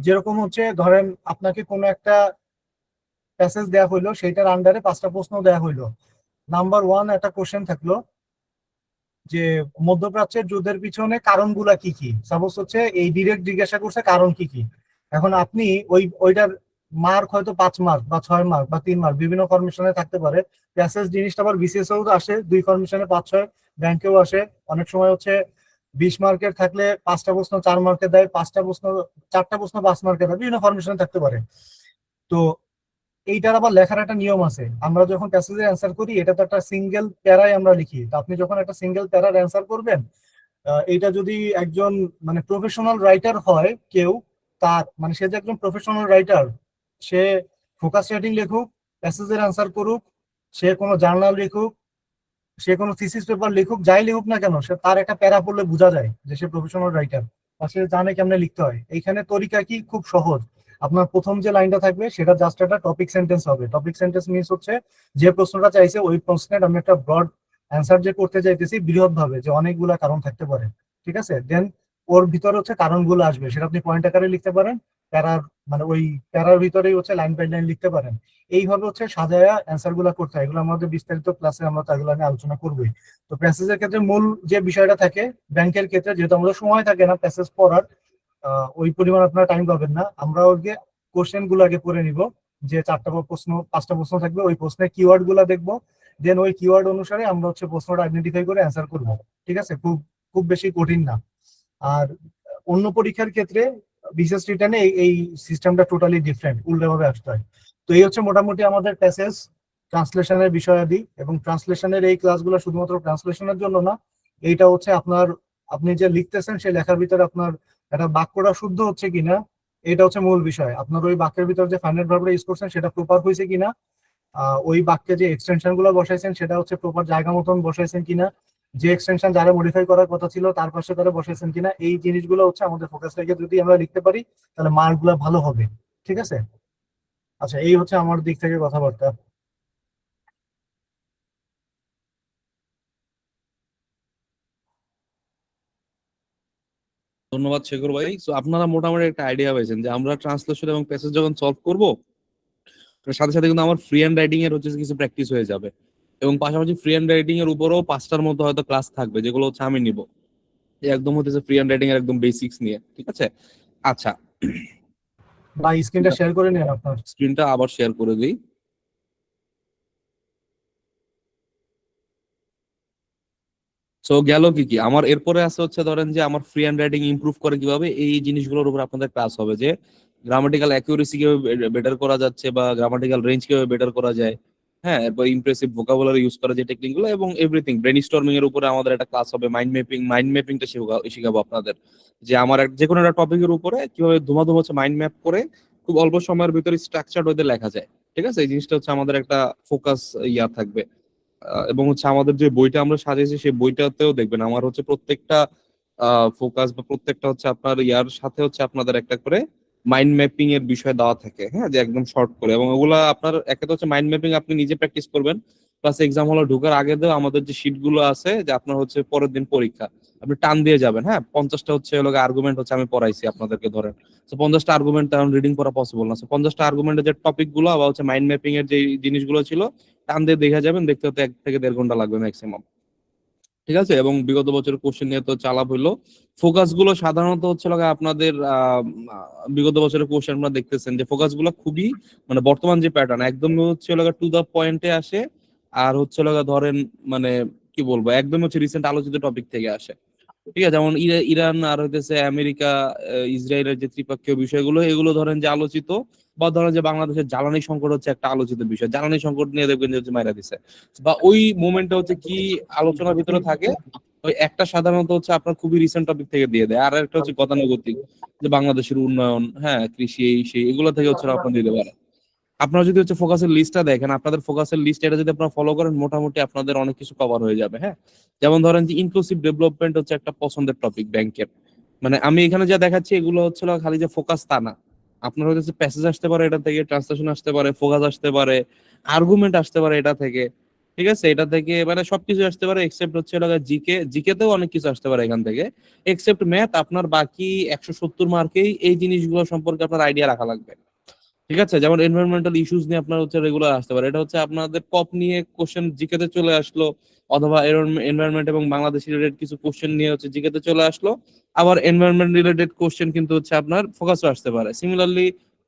যেরকম হচ্ছে ধরেন আপনাকে কোনো একটা প্যাসেজ দেওয়া হইলো, সেইটার আন্ডারে 5টা প্রশ্ন দেওয়া হইলো। নাম্বার 1 একটা কোশ্চেন থাকলো যে মধ্যপ্রাচ্যের যুদ্ধের পিছনে কারণগুলা কি কি, সাপোজ হচ্ছে এই ডিরেক্ট জিজ্ঞাসা করছে কারণ কি কি। এখন আপনি ওইটার মার্ক হয়তো 5 মার্ক বা 6 মার্ক বা 3 মার্ক বিভিন্ন ফরমেশনে থাকতে পারে। প্যাসেজ জিনিসটা আবার বিসিএসও আসে 2 ফরমেশনে, 5-6 ব্যাংকেও আসে। অনেক সময় হচ্ছে 20 মার্কের থাকলে 5টা প্রশ্ন 4 মার্কে দেয়, 5টা প্রশ্ন 4টা প্রশ্ন 5 মার্কে দেয়, বিভিন্ন ফরমেশনে থাকতে পারে। তো এইটার আবার লেখার একটা নিয়ম আছে। আমরা যখন প্যাসেজের অ্যান্সার করি, এটা তো একটা সিঙ্গেল প্যারায় আমরা লিখি। তো আপনি যখন একটা সিঙ্গেল প্যারার অ্যান্সার করবেন, এইটা যদি একজন মানে প্রফেশনাল রাইটার হয় কেউ, তার মানে সে যে একজন প্রফেশনাল রাইটার, সে ফোকাস রাইটিং লিখুক, প্যাসেজের অ্যান্সার করুক, সে কোনো জার্নাল লিখুক, সে কোনো থিসিস পেপার লিখুক, যাই লিখুক না কেন, সে তার একটা প্যারা পড়লে বোঝা যায় যে সে প্রফেশনাল রাইটার বা সে জানে কেমনে লিখতে হয়। এইখানে তরিকা কি, খুব সহজ। আপনার প্রথম যে লাইনটা থাকবে সেটা জাস্ট একটা টপিক সেন্টেন্স হবে। টপিক সেন্টেন্স মিনস হচ্ছে যে প্রশ্নটা চাইছে ওই প্রশ্নের আমি একটা ব্রড অ্যান্সার যে করতে চাইতেছি বৃহৎ ভাবে, যে অনেকগুলা কারণ থাকতে পারে। ঠিক আছে। দেন ওর ভিতরে হচ্ছে কারণগুলো আসবে, সেটা আপনি পয়েন্ট আকারে লিখতে পারেন, প্যারার মানে ওই প্যারার ভিতরেই হচ্ছে লাইন বাই লাইন লিখতে পারেন। এইভাবে হচ্ছে সাজায়া অ্যান্সার গুলা করতে হয়। এগুলো আমাদের বিস্তারিত ক্লাসে আমরা তাগুলো নিয়ে আলোচনা করবোই। তো প্যাসেজের ক্ষেত্রে মূল যে বিষয়টা থাকে, ব্যাংকের ক্ষেত্রে যেহেতু আমাদের সময় থাকে না প্যাসেজ পড়ার, ওই পরিমাণ আপনারা টাইম পাবেন না, আমরা ওকে কোশ্চেন গুলো আগে পড়ে নিব। যে 4টা প্রশ্ন 5টা প্রশ্ন থাকবে, ওই প্রশ্নের কিওয়ার্ড গুলা দেখবো। দেন ওই কিওয়ার্ড অনুসারে আমরা হচ্ছে প্রশ্নটা আইডেন্টিফাই করে অ্যান্সার করবো। ঠিক আছে, খুব খুব বেশি কঠিন না। আর অন্য পরীক্ষার ক্ষেত্রে বিশেষ রিটার্নে এই সিস্টেমটা টোটালি ডিফারেন্ট, উল্টোভাবে আসতে হয়। তো এই হচ্ছে মোটামুটি আমাদের প্যাসেজ ট্রান্সলেশনের বিষয়াদি। এবং ট্রান্সলেশনের এই ক্লাসগুলো শুধুমাত্র ট্রান্সলেশনের জন্য না, এইটা হচ্ছে আপনার আপনি যে লিখতেছেন সেই লেখার ভিতরে আপনার একটা বাক্যটা শুদ্ধ হচ্ছে কিনা, এটা হচ্ছে মূল বিষয়। আপনার ওই বাক্যের ভিতরে যে ফাইনাল ভার্বটা ইউজ করছেন সেটা প্রপার হয়েছে কিনা, ওই বাক্যে যে এক্সটেনশন গুলো বসাইছেন সেটা হচ্ছে প্রপার জায়গা মতন বসাইছেন কিনা, যে এক্সটেনশন যারা মডিফাই করার কথা ছিল তার পাশে তারা বসাইছেন কিনা, এই জিনিসগুলো হচ্ছে আমাদের ফোকাস রেখে যদি আমরা লিখতে পারি তাহলে মার্ক গুলো ভালো হবে। ঠিক আছে। আচ্ছা, এই হচ্ছে আমার দিক থেকে কথাবার্তা। ধন্যবাদ শেখর ভাই। সো আপনারা মোটামুটি একটা আইডিয়া পেয়েছেন যে আমরা ট্রান্সলেশন এবং প্যাসেজ যখন সলভ করব, তার সাথে সাথে কিন্তু আমার ফ্রি হ্যান্ড রাইটিং এর হচ্ছে কিছু প্র্যাকটিস হয়ে যাবে। এবং পাশাপাশি ফ্রি হ্যান্ড রাইটিং এর উপরেও 5টার মতো হয়তো ক্লাস থাকবে, যেগুলো হচ্ছে আমি নিব, একদম হচ্ছে ফ্রি হ্যান্ড রাইটিং এর একদম বেসিক্স নিয়ে। ঠিক আছে। আচ্ছা, বা স্ক্রিনটা শেয়ার করে নেন আপনার। স্ক্রিনটা আবার শেয়ার করে দিই। সো গেল কি কি আমার এরপরে আছে হচ্ছে ধরেন যে আমার ফ্রি হ্যান্ড রাইটিং ইমপ্রুভ করে কিভাবে, এই জিনিসগুলোর উপর আপনাদের ক্লাস হবে। যে গ্রামাটিক্যাল অ্যাকিউরেসি কিভাবে বেটার করা যাচ্ছে, বা গ্রামাটিক্যাল রেঞ্জ কিভাবে বেটার করা যায়, হ্যাঁ, এরপর ইমপ্রেসিভ ভোকাবুলারি ইউজ করা যে টেকনিক গুলো, এবং এভরিথিং ব্রেনস্টর্মিং এর উপরে আমাদের একটা ক্লাস হবে। মাইন্ড ম্যাপিংটা শিখাবো আপনাদের। যে আমার যে কোনো একটা টপিকের উপরে কিভাবে ধুমাধুম হচ্ছে মাইন্ড ম্যাপ করে খুব অল্প সময়ের ভিতরে স্ট্রাকচার ওদের লেখা যায়। ঠিক আছে, এই জিনিসটা হচ্ছে আমাদের একটা ফোকাস ইয়া থাকবে। এবং হচ্ছে আমাদের যে বইটা আমরা সাজিয়েছি সেই বইটাতেও দেখবেন আমার হচ্ছে প্রত্যেকটা ফোকাস বা প্রত্যেকটা হচ্ছে আপনার ইয়ার সাথে হচ্ছে আপনাদের একটা করে মাইন্ড ম্যাপিং এর বিষয় দেওয়া থাকে, হ্যাঁ, যে একদম শর্ট করে। এবং ওগুলা আপনার একটা হচ্ছে মাইন্ড ম্যাপিং আপনি নিজে প্র্যাকটিস করবেন, প্লাস এক্সাম হলে ঢোকার আগে দেও আমাদের যে শিট গুলো আছে, যে আপনার হচ্ছে পরের দিন পরীক্ষা, আপনি টান দিয়ে যাবেন। হ্যাঁ, 50টা হচ্ছে আর্গুমেন্ট হচ্ছে আমি পড়াইছি আপনাদেরকে, ধরেন। তো 50টা আর্গুমেন্ট তেমন রিডিং করা পসিবল না। 50টা আর্গুমেন্টের যে টপিক গুলো বা হচ্ছে মাইন্ড ম্যাপিং এর যে জিনিসগুলো ছিল, টান দিয়ে দেখা যাবেন, দেখতে হতে 1 থেকে 1.5 ঘন্টা লাগবে ম্যাক্সিমাম। ঠিক আছে। এবং বিগত বছরের কোশ্চেন নিয়ে তো চালাপ হইলো। ফোকাস গুলো সাধারণত হচ্ছে আপনাদের বিগত বছরের কোশ্চেন আপনারা দেখতেছেন যে ফোকাস গুলো খুবই মানে বর্তমান যে প্যাটার্ন একদম হচ্ছে টু দা পয়েন্টে আসে। আর হচ্ছে ধরেন মানে কি বলবো, একদম হচ্ছে রিসেন্ট আলোচিত টপিক থেকে আসে। ঠিক আছে, যেমন ইরান আর হইতেছে আমেরিকা, ইসরায়েলের যে ত্রিপক্ষীয় বিষয়গুলো, এগুলো ধরেন যে আলোচিত। বা ধরেন যে বাংলাদেশের জ্বালানি সংকট হচ্ছে একটা আলোচিত বিষয়, জ্বালানি সংকট নিয়ে দেখবেন যে হচ্ছে মাইরা দিছে। বা ওই মোমেন্টে হচ্ছে কি আলোচনার ভিতরে থাকে, ওই একটা সাধারণত হচ্ছে আপনার খুবই রিসেন্ট টপিক থেকে দিয়ে দেয়, আর একটা হচ্ছে গতানুগতিক, যে বাংলাদেশের উন্নয়ন, হ্যাঁ, কৃষি, এই সেই এগুলো থেকে হচ্ছে আপনার দিতে পারে। আপনারা যদি হচ্ছে ফোকাসের লিস্টটা দেখেন, আপনাদের ফোকাসের লিস্ট এটা যদি আপনারা ফলো করেন, মোটামুটি আপনাদের অনেক কিছু কভার হয়ে যাবে। হ্যাঁ, যেমন ধরেন যে ইনক্লুসিভ ডেভেলপমেন্ট হচ্ছে একটা পছন্দের টপিক ব্যাংকের। মানে আমি এখানে যা দেখাচ্ছি এগুলো হচ্ছে খালি যে ফোকাস তা না, আপনার হচ্ছে প্যাসেজ আসতে পারে এটা থেকে, ট্রান্সলেশন আসতে পারে, ফোকাস আসতে পারে, আর্গুমেন্ট আসতে পারে এটা থেকে। ঠিক আছে, এটা থেকে মানে সবকিছু আসতে পারে এক্সেপ্ট হচ্ছে জিকে তেও অনেক কিছু আসতে পারে এখান থেকে, এক্সেপ্ট ম্যাথ। আপনার বাকি 170 মার্কেই এই জিনিসগুলো সম্পর্কে আপনার আইডিয়া রাখা লাগবে। ঠিক আছে, যেমন এনভায়রনমেন্টাল ইস্যুস নিয়ে আপনার হচ্ছে রেগুলার আসতে পারে, এটা হচ্ছে আপনাদের কপ নিয়ে কোশ্চেন জিকেতে চলে আসলো, অথবা এনভায়রনমেন্ট এবং বাংলাদেশ রিলেটেড কিছু কোশ্চেন নিয়ে হচ্ছে জিকেতে চলে আসলো। আবার এনভায়রনমেন্ট রিলেটেড কোশ্চেন কিন্তু হচ্ছে আপনার ফোকাসও আসতে পারে। সিমিলারলি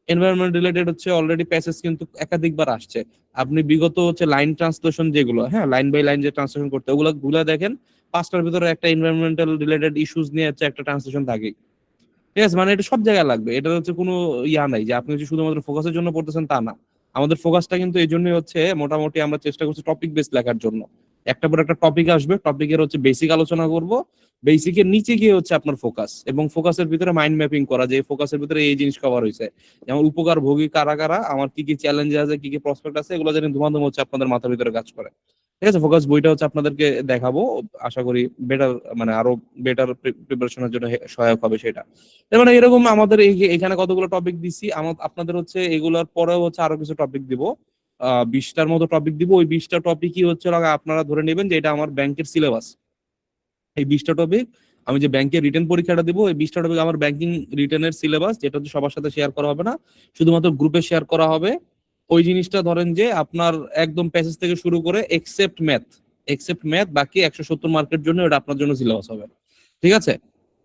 এনভায়রনমেন্ট রিলেটেড হচ্ছে অলরেডি প্যাসেজ কিন্তু একাধিকবার আসছে। আপনি বিগত হচ্ছে লাইন ট্রান্সলেশন যেগুলো, হ্যাঁ, লাইন বাই লাইন যে ট্রান্সলেশন করতে, ওগুলো গুলা দেখেন, 5টার ভিতরে একটা এনভায়রনমেন্টাল রিলেটেড ইস্যুস নিয়ে হচ্ছে একটা ট্রান্সলেশন থাকে। ঠিক আছে, মানে এটা সব জায়গায় লাগবে, এটা হচ্ছে কোনো ইয়া নাই যে আপনি হচ্ছে শুধুমাত্র ফোকাসের জন্য পড়তেছেন তা না। আমাদের ফোকাসটা কিন্তু এই জন্যই হচ্ছে মোটামুটি আমরা চেষ্টা করছি টপিক বেস লেখার জন্য। একটা পর একটা টপিক আসবে, টপিকের হচ্ছে বেসিক আলোচনা করব, বেসিকের নিচে গিয়ে হচ্ছে আপনার ফোকাস, এবং ফোকাসের ভিতরে মাইন্ড ম্যাপিং করা, যে ফোকাসের ভিতরে এই জিনিস কভার হয়েছে, যেমন উপকার ভোগী কারা কারা, আমার কি কি চ্যালেঞ্জ আছে, কি কি প্রসপেক্ট আছে, এগুলো যেন ধুমাধুম হচ্ছে আপনাদের মাথার ভিতরে কাজ করে। ঠিক আছে, ফোকাস বইটা হচ্ছে আপনাদেরকে দেখাবো, আশা করি বেটার মানে আরো বেটার প্রিপারেশনের জন্য সহায়ক হবে সেটা। তার মানে এরকম আমাদের এখানে কতগুলো টপিক দিছি, আপনাদের হচ্ছে এগুলোর পরেও হচ্ছে আরো কিছু টপিক দিব, 20টার মতো টপিক দিব। ওই 20টা টপিকই হচ্ছে আপনারা ধরে নেবেন যে এটা আমার ব্যাংকের সিলেবাস। এই 20টা টপিক আমি যে ব্যাংকের রিটেন পরীক্ষাটা দিব, এই 20টা টপিক আমার ব্যাংকিং রিটেনের সিলেবাস, যেটা হচ্ছে সবার সাথে শেয়ার করা হবে না, শুধুমাত্র গ্রুপে শেয়ার করা হবে। ওই জিনিসটা ধরেন যে আপনার একদম প্যাসেজ থেকে শুরু করে এক্সেপ্ট ম্যাথ বাকি 170 মার্কের জন্য এটা আপনার জন্য সিলেবাস হবে। ঠিক আছে?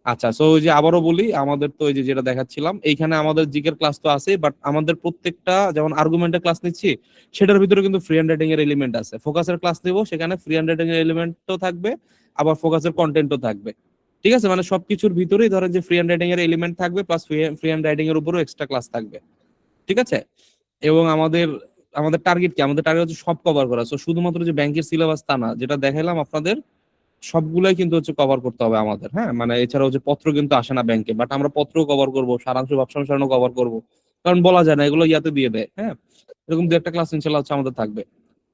আচ্ছা, সো ওই যে আবারও বলি, আমাদের তো ওই যে যেটা দেখাচ্ছিলাম, এইখানে আমাদের জিকের ক্লাস তো আছে, বাট আমাদের প্রত্যেকটা যেমন আর্গুমেন্টের ক্লাস নিচ্ছি, সেটার ভিতরে কিন্তু ফ্রি হ্যান্ড রাইটিং এর এলিমেন্ট আছে। ফোকাসের ক্লাস নিব, সেখানে ফ্রি হ্যান্ড রাইটিং এর এলিমেন্টও থাকবে, আবার ফোকাসের কন্টেন্টও থাকবে। ঠিক আছে? মানে সবকিছুর ভিতরেই ধরেন যে ফ্রি হ্যান্ড রাইটিং এর এলিমেন্ট থাকবে, প্লাস ফ্রি হ্যান্ড রাইটিং এর উপরও এক্সট্রা ক্লাস থাকবে। ঠিক আছে? এবং আমাদের আমাদের টার্গেট কি? আমাদের টার্গেট হচ্ছে সব কভার করা। সো শুধুমাত্র যে ব্যাংকের সিলেবাস তা না, যেটা দেখাইলাম আপনাদের সবগুলাই কিন্তু হচ্ছে কভার করতে হবে আমাদের। হ্যাঁ, মানে এছাড়া হচ্ছে পত্র কিন্তু আসে না ব্যাংকে, বাট আমরা পত্র কভার করব, সারাংশ ভাবসাম্য সারণী কভার করব, কারণ বলা যায় না, এগুলো ইয়াতে দিয়ে দেয়। হ্যাঁ, এরকম দু একটা ক্লাস ইনশাল্লাহ হচ্ছে আমাদের থাকবে।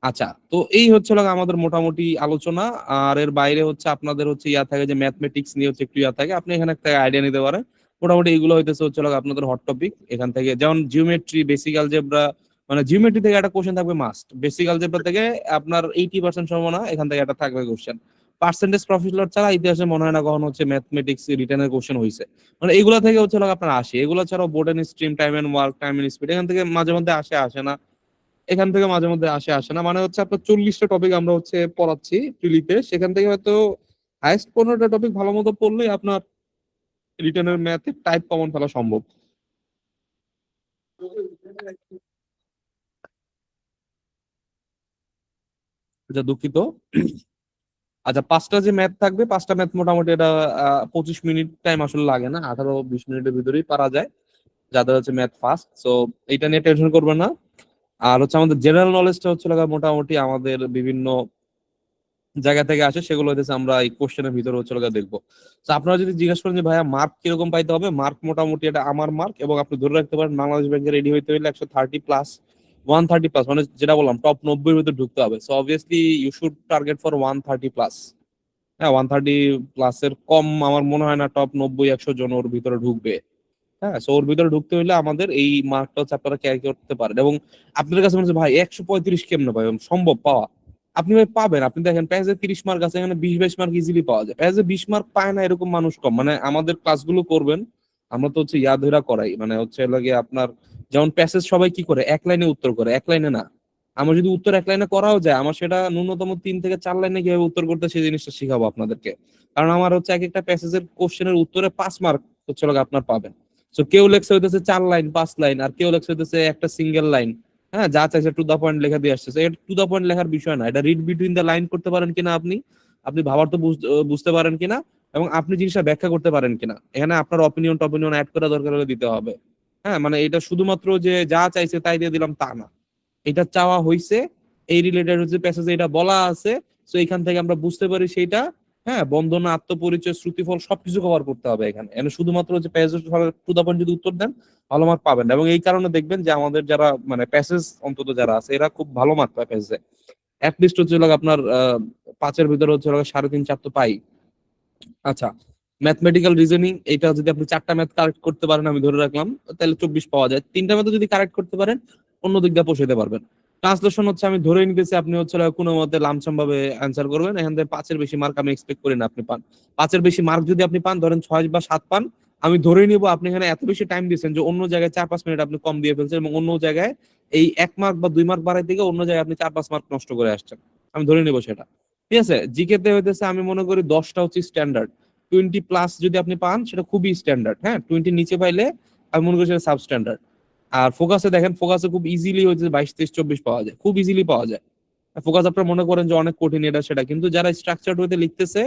আচ্ছা, তো এই হচ্ছে লাগা আমাদের মোটামুটি আলোচনা। আর এর বাইরে হচ্ছে আপনাদের হচ্ছে ইয়া থাকে যে ম্যাথমেটিক্স নিয়ে হচ্ছে একটু ইয়া থাকে, আপনি এখানে একটা আইডিয়া নিতে পারেন। মোটামুটি এগুলো হইতেছে হচ্ছে লাগা আপনাদের হট টপিক এখান থেকে, যেমন জিওমেট্রি, বেসিক অ্যালজেব্রা। মানে জিওমেট্রি থেকে একটা কোশ্চেন থাকবে মাস্ট, বেসিক অ্যালজেব্রা থেকে আপনার 80% সম্ভাবনা এখান থেকে একটা থাকবে কোশ্চেন। পার্সেন্টেজ প্রফিট ছাড়া ইতিহাসে মনে হয় না কখনো হচ্ছে ম্যাথমেটিক্স রিটেনের কোশ্চেন হয়েছে। মানে এগুলা থেকে হচ্ছে লাগা আপনার আসে, এগুলো ছাড়াও board and stream, time and work, time and speed, এখান থেকে মাঝে মধ্যে আসে না, এখান থেকে মাঝে মধ্যে আসে না। মানে হচ্ছে আপনার 40টা টপিক আমরা হচ্ছে পড়াচ্ছি প্রিলিতে, সেখান থেকে হয়তো হাইস্ট 15টা টপিক ভালো মতো পড়লেই আপনার রিটেনের ম্যাথে টাইপ কমন ফেলা সম্ভব। আচ্ছা, দুঃখিত। আচ্ছা, 5টা যে ম্যাথ থাকবে, 5টা ম্যাথ মোটামুটি এটা 25 মিনিট টাইম আসলে লাগে না, 18-20 মিনিটের ভিতরেই পারা যায় যাদের হচ্ছে ম্যাথ ফাস্ট। সো এটা নিয়ে টেনশন করবেন না। আর হচ্ছে আমাদের জেনারেল নলেজটা হচ্ছে লাগা মোটামুটি আমাদের বিভিন্ন জায়গা থেকে আসে, সেগুলো হচ্ছে আমরা এই কোশ্চেনের ভিতরে হচ্ছে লাগা দেখবো। তো আপনারা যদি জিজ্ঞেস করেন যে ভাইয়া মার্ক কিরকম পাইতে হবে, মার্ক মোটামুটি এটা আমার মার্ক, এবং আপনি ধরে রাখতে পারেন বাংলাদেশ ব্যাংকে রেডি হইতে হলে 130+, 130+, মানে যেটা বললাম টপ 90-এর ভিতরে ঢুকতে হবে। So obviously you should target for 130+। হ্যাঁ, 130+-এর কম আমার মনে হয় না টপ 90-100 জন ওর ভিতরে ঢুকবে। হ্যাঁ, সো ওর ভিতরে ঢুকতে হলে আমাদের এই মার্কটা হচ্ছে আপনারা ক্যারি করতে পারেন। এবং আপনাদের কাছে মনে হচ্ছে ভাই 135 কেমনে ভাই সম্ভব পাওয়া? আপনি ভাই পাবেন। আপনি দেখেন প্যাজে 30 মার্ক আছে, এখানে 20-22 মার্ক ইজিলি পাওয়া যায়। প্যাজে 20 মার্ক পায় না এরকম মানুষ কম। মানে আমাদের ক্লাসগুলো করবেন, আমরা তো হচ্ছে ইয়াদ ধরা করাই, মানে হচ্ছে লাগে আপনার যেমন প্যাসেজ সবাই কি করে, এক লাইনে উত্তর করে, এক লাইনে না। আমার যদি উত্তর এক লাইনে করাও যায়, আমার সেটা ন্যূনতম 3 থেকে 4 লাইনে কিভাবে উত্তর করতে সেই জিনিসটা শিখাবো আপনাদেরকে। কারণ আমার হচ্ছে এক একটা প্যাসেজের কোশ্চেনের উত্তরে 5 মার্ক হচ্ছে লাগে আপনার পাবেন। তো কেউ লেখছে হইতেছে 4 লাইন 5 লাইন, আর কেউ লেখছে হইতেছে একটা সিঙ্গেল লাইন। হ্যাঁ, যা চাইছে টু দা পয়েন্ট লেখা দিয়ে আসছে। এটা টু দা পয়েন্ট লেখার বিষয় না, এটা রিড বিটুইন দ্য লাইন করতে পারেন কিনা আপনি, আপনি ভাবার তো বুঝতে পারেন কিনা, এবং আপনি জিনিসটা ব্যাখ্যা করতে পারেন কিনা। এখানে আপনার অপিনিয়ন অ্যাড করা দরকার হলে দিতে হবে। হ্যাঁ, মানে এটা শুধুমাত্র যে যা চাইছে তাই দিয়ে দিলাম তা না, এটা চাওয়া হইছে, এই রিলেটেড হচ্ছে প্যাসেজে এটা বলা আছে। তো এখান থেকে আমরা বুঝতে পারি সেইটা। হ্যাঁ, বন্দনা, আত্মপরিচয়, শ্রুতিফল সবকিছু কভার করতে হবে এখানে। এখানে শুধুমাত্র হচ্ছে প্যাসেজ টু দা পয়েন্ট যদি উত্তর দেন, ভালো মার্ক পাবেন। এবং এই কারণে দেখবেন যে আমাদের যারা মানে প্যাসেজ অন্তত যারা আছে, এরা খুব ভালো মার্ক পায় প্যাসেজে। অ্যাটলিস্ট হচ্ছে লাগে আপনার 5-এর ভিতরে হচ্ছে লাগে 3.5-4 তো পাই। আচ্ছা, ম্যাথমেটিক্যাল রিজনিং, এটা যদি আপনি 4টা ম্যাথ কারেক্ট করতে পারেন, আমি ধরে রাখলাম, তাহলে 24 পাওয়া যায়। 3টা ম্যাথ যদি কারেক্ট করতে পারেন, অন্য দিক দিয়ে পৌঁছাতে পারবেন। ট্রান্সলেশন হচ্ছে আমি ধরে নিতেছি আপনি হচ্ছে কোনো মতে লামসাম ভাবে অ্যান্সার করবেন, এখান থেকে 5-এর বেশি মার্ক আমি এক্সপেক্ট করি না আপনি পান। 5-এর বেশি মার্ক যদি আপনি পান, ধরেন 6 বা 7 পান, আমি ধরে নিব আপনি এখানে এত বেশি টাইম দিয়েছেন যে অন্য জায়গায় 4-5 মিনিট আপনি কম দিয়ে ফেলছেন, এবং অন্য জায়গায় এই 1 মার্ক বা 2 মার্ক বাড়াই থেকে অন্য জায়গায় আপনি 4-5 মার্ক নষ্ট করে আসছেন। আমি ধরে নিব সেটা। ঠিক আছে? জিকে তে হইতেছে আমি মনে করি 10টা হচ্ছে স্ট্যান্ডার্ড, 20+ যদি আপনি পান সেটা খুবই স্ট্যান্ডার্ড। হ্যাঁ, 20 নিচে পাইলে আমি মনে করি সেটা সাব স্ট্যান্ডার্ড। আর ফোকাসে দেখেন, ফোকাসে খুব ইজিলি হচ্ছে 22, 23, 24 পাওয়া যায়, খুব ইজিলি পাওয়া যায়। ফোকাস আপনারা মনে করেন যে অনেক কঠিন এটা সেটা, কিন্তু যারা স্ট্রাকচারড ওয়েতে লিখতেছে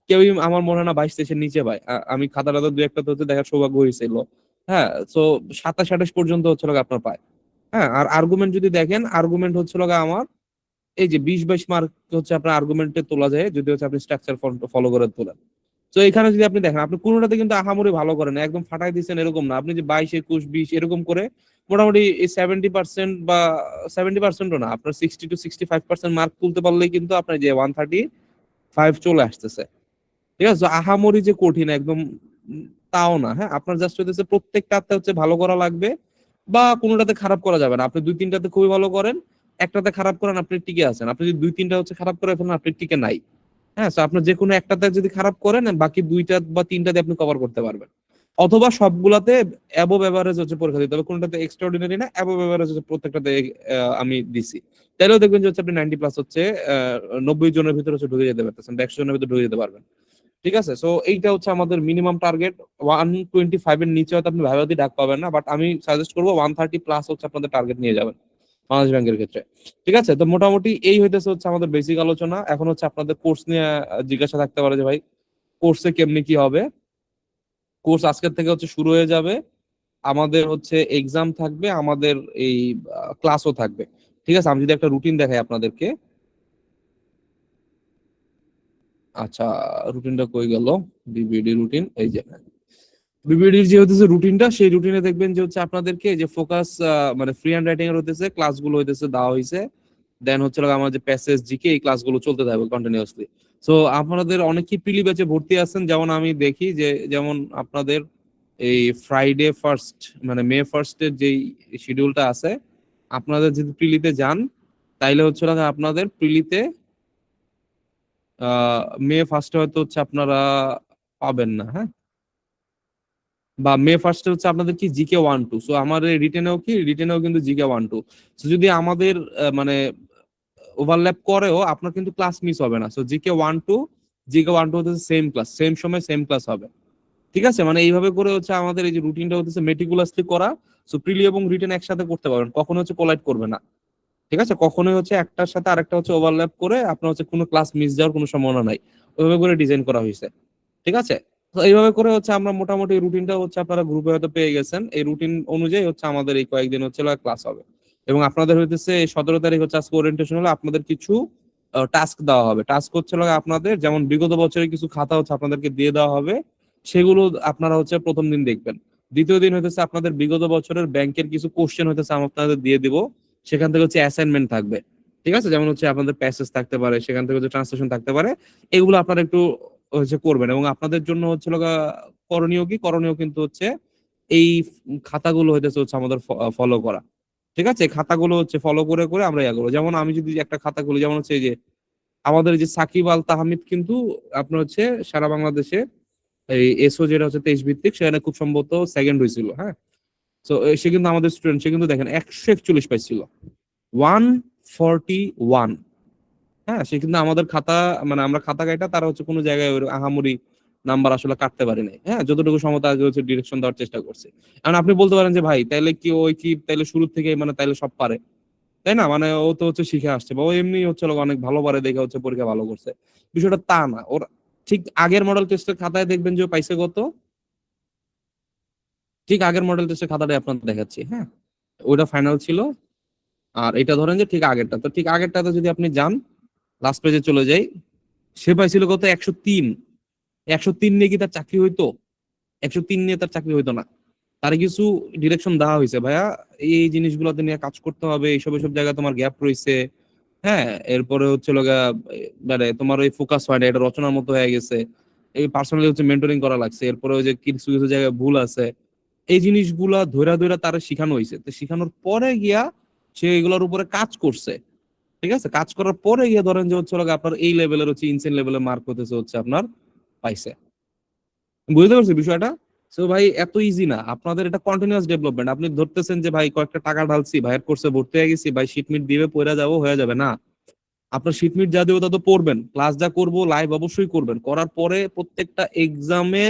কেউই আমার মনে হয় না 22-23-এর নিচে পায়। আমি খাতা টাতা দু একটা তো হচ্ছে দেখার সৌভাগ্য হয়েছিল। হ্যাঁ, তো 27-28 পর্যন্ত হচ্ছে আপনার পায়। হ্যাঁ, আর আর্গুমেন্ট যদি দেখেন, আর্গুমেন্ট হচ্ছে আমার এই যে 20-22 মার্ক হচ্ছে আপনার আর্গুমেন্টে তোলা যায়, যদি হচ্ছে আপনি স্ট্রাকচার ফলো করে তোলেন। তো এখানে যদি আপনি দেখেন, আপনি কোনোটাতে কিন্তু আহামরি ভালো করেন, একদম ফাটাই দিচ্ছেন এরকম না। আপনি যে 22, 21, 20 এরকম করে মোটামুটি 70% বা 70%ও না, আপনার 60-65% মার্ক তুলতে পারলেই কিন্তু আপনার যে 135 চলে আসতেছে। ঠিক আছে? তো আহামরি যে কঠিন একদম তাও না। হ্যাঁ, আপনার জাস্ট হচ্ছে প্রত্যেকটাতে হচ্ছে ভালো করা লাগবে, বা কোনোটাতে খারাপ করা যাবে না। আপনি 2-3টাতে খুবই ভালো করেন, একটাতে খারাপ করেন, আপনি টিকে আছেন। আপনি যদি 2-3টা হচ্ছে খারাপ করে ফেলেন, আপনি টিকে নাই। হ্যাঁ, তো আপনার যে কোনো একটাতে যদি খারাপ করেন বাকি দুইটা বা তিনটা দিয়ে আপনি কভার করতে পারবেন, অথবা সবগুলাতে অ্যাবভ এভারেজ হচ্ছে পরীক্ষা দিতে হবে, কোনটাতে এক্সট্রাঅর্ডিনারি না অ্যাবভ এভারেজ হচ্ছে প্রত্যেকটাতে আমি দিছি, তাহলেও দেখবেন যে হচ্ছে আপনি 90+ হচ্ছে 90 জনের ভিতরে হচ্ছে ঢুকে যেতে পারতেছেন, 100 জনের ভিতরে ঢুকে যেতে পারবেন। ঠিক আছে, সো এইটা হচ্ছে আমাদের মিনিমাম টার্গেট। 125 এর নিচে হয়তো আপনি ভাইবা দিয়ে ডাক পাবেন না, বাট আমি সাজেস্ট করবো 130+ হচ্ছে আপনাদের টার্গেট নিয়ে যাবেন বাংলাদেশ ব্যাংকের ক্ষেত্রে। ঠিক আছে, তো মোটামুটি এই হইতেছে হচ্ছে আমাদের বেসিক আলোচনা। এখন হচ্ছে আপনাদের কোর্স নিয়ে জিজ্ঞাসা থাকতে পারে যে ভাই কোর্সে কেমনি কি হবে। কোর্স আজকের থেকে হচ্ছে শুরু হয়ে যাবে, আমাদের হচ্ছে এক্সাম থাকবে, আমাদের এই ক্লাসও থাকবে। ঠিক আছে, আমি যদি একটা রুটিন দেখাই আপনাদেরকে। আচ্ছা, রুটিনটা কই গেল? বিবিডি রুটিন, এই যে বিবিডির যে হচ্ছে রুটিনটা, সেই রুটিনে দেখবেন যে হচ্ছে আপনাদেরকে যে ফোকাস মানে ফ্রি হ্যান্ড রাইটিং এর হতেছে ক্লাসগুলো হইতেছে দেওয়া হয়েছে, দেন হচ্ছে আমার যে প্যাসেজ জিকে এই ক্লাসগুলো চলতে থাকবে কন্টিনিউয়াসলি। সো আপনাদের অনেকেই প্রিলি ব্যাচে ভর্তি আছেন, যেমন আমি দেখি যে যেমন আপনাদের এই ফ্রাইডে ফার্স্ট মানে মে ফার্স্টের যেই শিডিউলটা আছে, আপনাদের যদি প্রিলিতে যান তাইলে হচ্ছে আপনাদের প্রিলিতে মে ফার্স্টে হয়তো হচ্ছে আপনারা পাবেন না, হ্যাঁ, বা মে ফার্স্টে হচ্ছে আপনাদের কি জিকে 1-2। সো আমার রিটেনেও কিন্তু জিকে 1-2। সো যদি আমাদের মানে ওভারল্যাপ করেও আপনার কিন্তু ক্লাস মিস হবে না। সো জিকে 1-2 হচ্ছে সেম ক্লাস, সেম সময় সেম ক্লাস হবে। ঠিক আছে, মানে এইভাবে করে হচ্ছে আমাদের এই যে রুটিনটা হচ্ছে মেটিকুলাসলি করা। সো প্রিলি এবং রিটেন একসাথে করতে পারবেন, কখনো হচ্ছে কোলাইড করবে না। ঠিক আছে, কখনোই হচ্ছে একটার সাথে আরেকটা হচ্ছে ওভারল্যাপ করে আপনার হচ্ছে কোনো ক্লাস মিস যাওয়ার কোনো সম্ভাবনা নাই। ওইভাবে করে ডিজাইন করা হয়েছে। ঠিক আছে, তো এইভাবে করে হচ্ছে আমরা মোটামুটি রুটিনটা হচ্ছে আপনারা গ্রুপে হয়তো পেয়ে গেছেন। এই রুটিন অনুযায়ী হচ্ছে আমাদের এই কয়েকদিন হচ্ছে ক্লাস হবে, এবং আপনাদের হইতেছে 17 তারিখ হচ্ছে আজকে ওরিয়েন্টেশন হলো, আপনাদের কিছু টাস্ক দেওয়া হবে। টাস্ক হচ্ছে আপনাদের যেমন বিগত বছরের কিছু খাতা হচ্ছে আপনাদেরকে দিয়ে দেওয়া হবে, সেগুলো আপনারা হচ্ছে প্রথম দিন দেখবেন। দ্বিতীয় দিন হইতেছে আপনাদের বিগত বছরের ব্যাংকের কিছু কোশ্চেন হইতেছে আমি আপনাদের দিয়ে দিব, সেখান থেকে হচ্ছে অ্যাসাইনমেন্ট থাকবে। ঠিক আছে, যেমন হচ্ছে আপনাদের প্যাসেজ থাকতে পারে, সেখান থেকে হচ্ছে ট্রান্সলেশন থাকতে পারে, এগুলো আপনারা একটু হচ্ছে করবেন। এবং আপনাদের জন্য হচ্ছে করণীয় কিন্তু হচ্ছে এই খাতাগুলো হচ্ছে আমাদের ফলো করা। ঠিক আছে, এই খাতাগুলো হচ্ছে ফলো করে করে আমরা ইয়া করবো। যেমন আমি যদি একটা খাতা খুলি, যেমন হচ্ছে এই যে আমাদের এই যে সাকিব আল তাহমিদ কিন্তু আপনার হচ্ছে সারা বাংলাদেশে এই এসও যেটা হচ্ছে 23 ভিত্তিক, সেখানে খুব সম্ভবত সেকেন্ড হয়েছিল, হ্যাঁ। তো সে কিন্তু আমাদের স্টুডেন্ট, সে কিন্তু দেখেন 141 পাইছিল, 141। হ্যাঁ, সে কিন্তু আমাদের খাতা মানে আমরা খাতা কাটা তারা হচ্ছে কোনো জায়গায় ওই আহামরি নাম্বার আসলে কাটতে পারি নাই। হ্যাঁ, যতটুকু সমতা আগে হচ্ছে ডিরেকশন দেওয়ার চেষ্টা করছে। এখন আপনি বলতে পারেন যে ভাই তাইলে কি ওই কি তাইলে শুরু থেকে মানে তাইলে সব পারে, তাই না? মানে ও তো হচ্ছে শিখে আসছে, বা ও এমনি হচ্ছে অনেক ভালো পারে দেখে হচ্ছে পরীক্ষা ভালো করছে। বিষয়টা তা না। ওর ঠিক আগের মডেল টেস্টের খাতায় দেখবেন যে ও পাইছে কত, ঠিক আগের মডেল টেস্টের খাতাটাই আপনাদের দেখাচ্ছি, হ্যাঁ, ওইটা ফাইনাল ছিল। আর এটা ধরেন যে ঠিক আগেরটা, তো ঠিক আগেরটাতে যদি আপনি যান, লাস্ট পেজে চলে যাই, সে পাইছিল কত? 103। 103 নিয়ে কি তার চাকরি হইতো? 103 নিয়ে তার চাকরি হইতো না। তার কিছু ডিরেকশন দেওয়া হয়েছে, ভাইয়া এই জিনিসগুলোতে নিয়ে কাজ করতে হবে, এইসব এইসব জায়গায় তোমার গ্যাপ রয়েছে, হ্যাঁ। এরপরে হচ্ছে মানে তোমার ওই ফোকাস হয় না, এটা রচনার মতো হয়ে গেছে, এই পার্সোনালি হচ্ছে মেন্টরিং করা লাগছে। এরপরে ওই যে কিছু কিছু জায়গায় ভুল আছে, এই জিনিসগুলা ধৈরা ধৈরা তার শিখানো হয়েছে। তো শিখানোর পরে গিয়া সে এগুলোর উপরে কাজ করছে। ঠিক আছে, কাজ করার পরে গিয়ে ধরেন যে হচ্ছে আপনার এই লেভেলের হচ্ছে ইনসেন লেভেলের মার্ক হতেছে হচ্ছে আপনার পাইছে। বুঝতে পারছি বিষয়টা? সো ভাই এত ইজি না, আপনাদের এটা কন্টিনিউয়াস ডেভেলপমেন্ট। আপনি ধরতেছেন যে ভাই কয়েকটা টাকা ঢালছি, ভাইয়ের কোর্সে ভর্তি হয়ে গেছি, ভাই শিটমিট দিবে পড়া যাবো হয়ে যাবে না। আপনার শিটমিট যা দেবো তা তো পড়বেন, ক্লাস যা করবো লাইভ অবশ্যই করবেন। করার পরে প্রত্যেকটা এক্সামে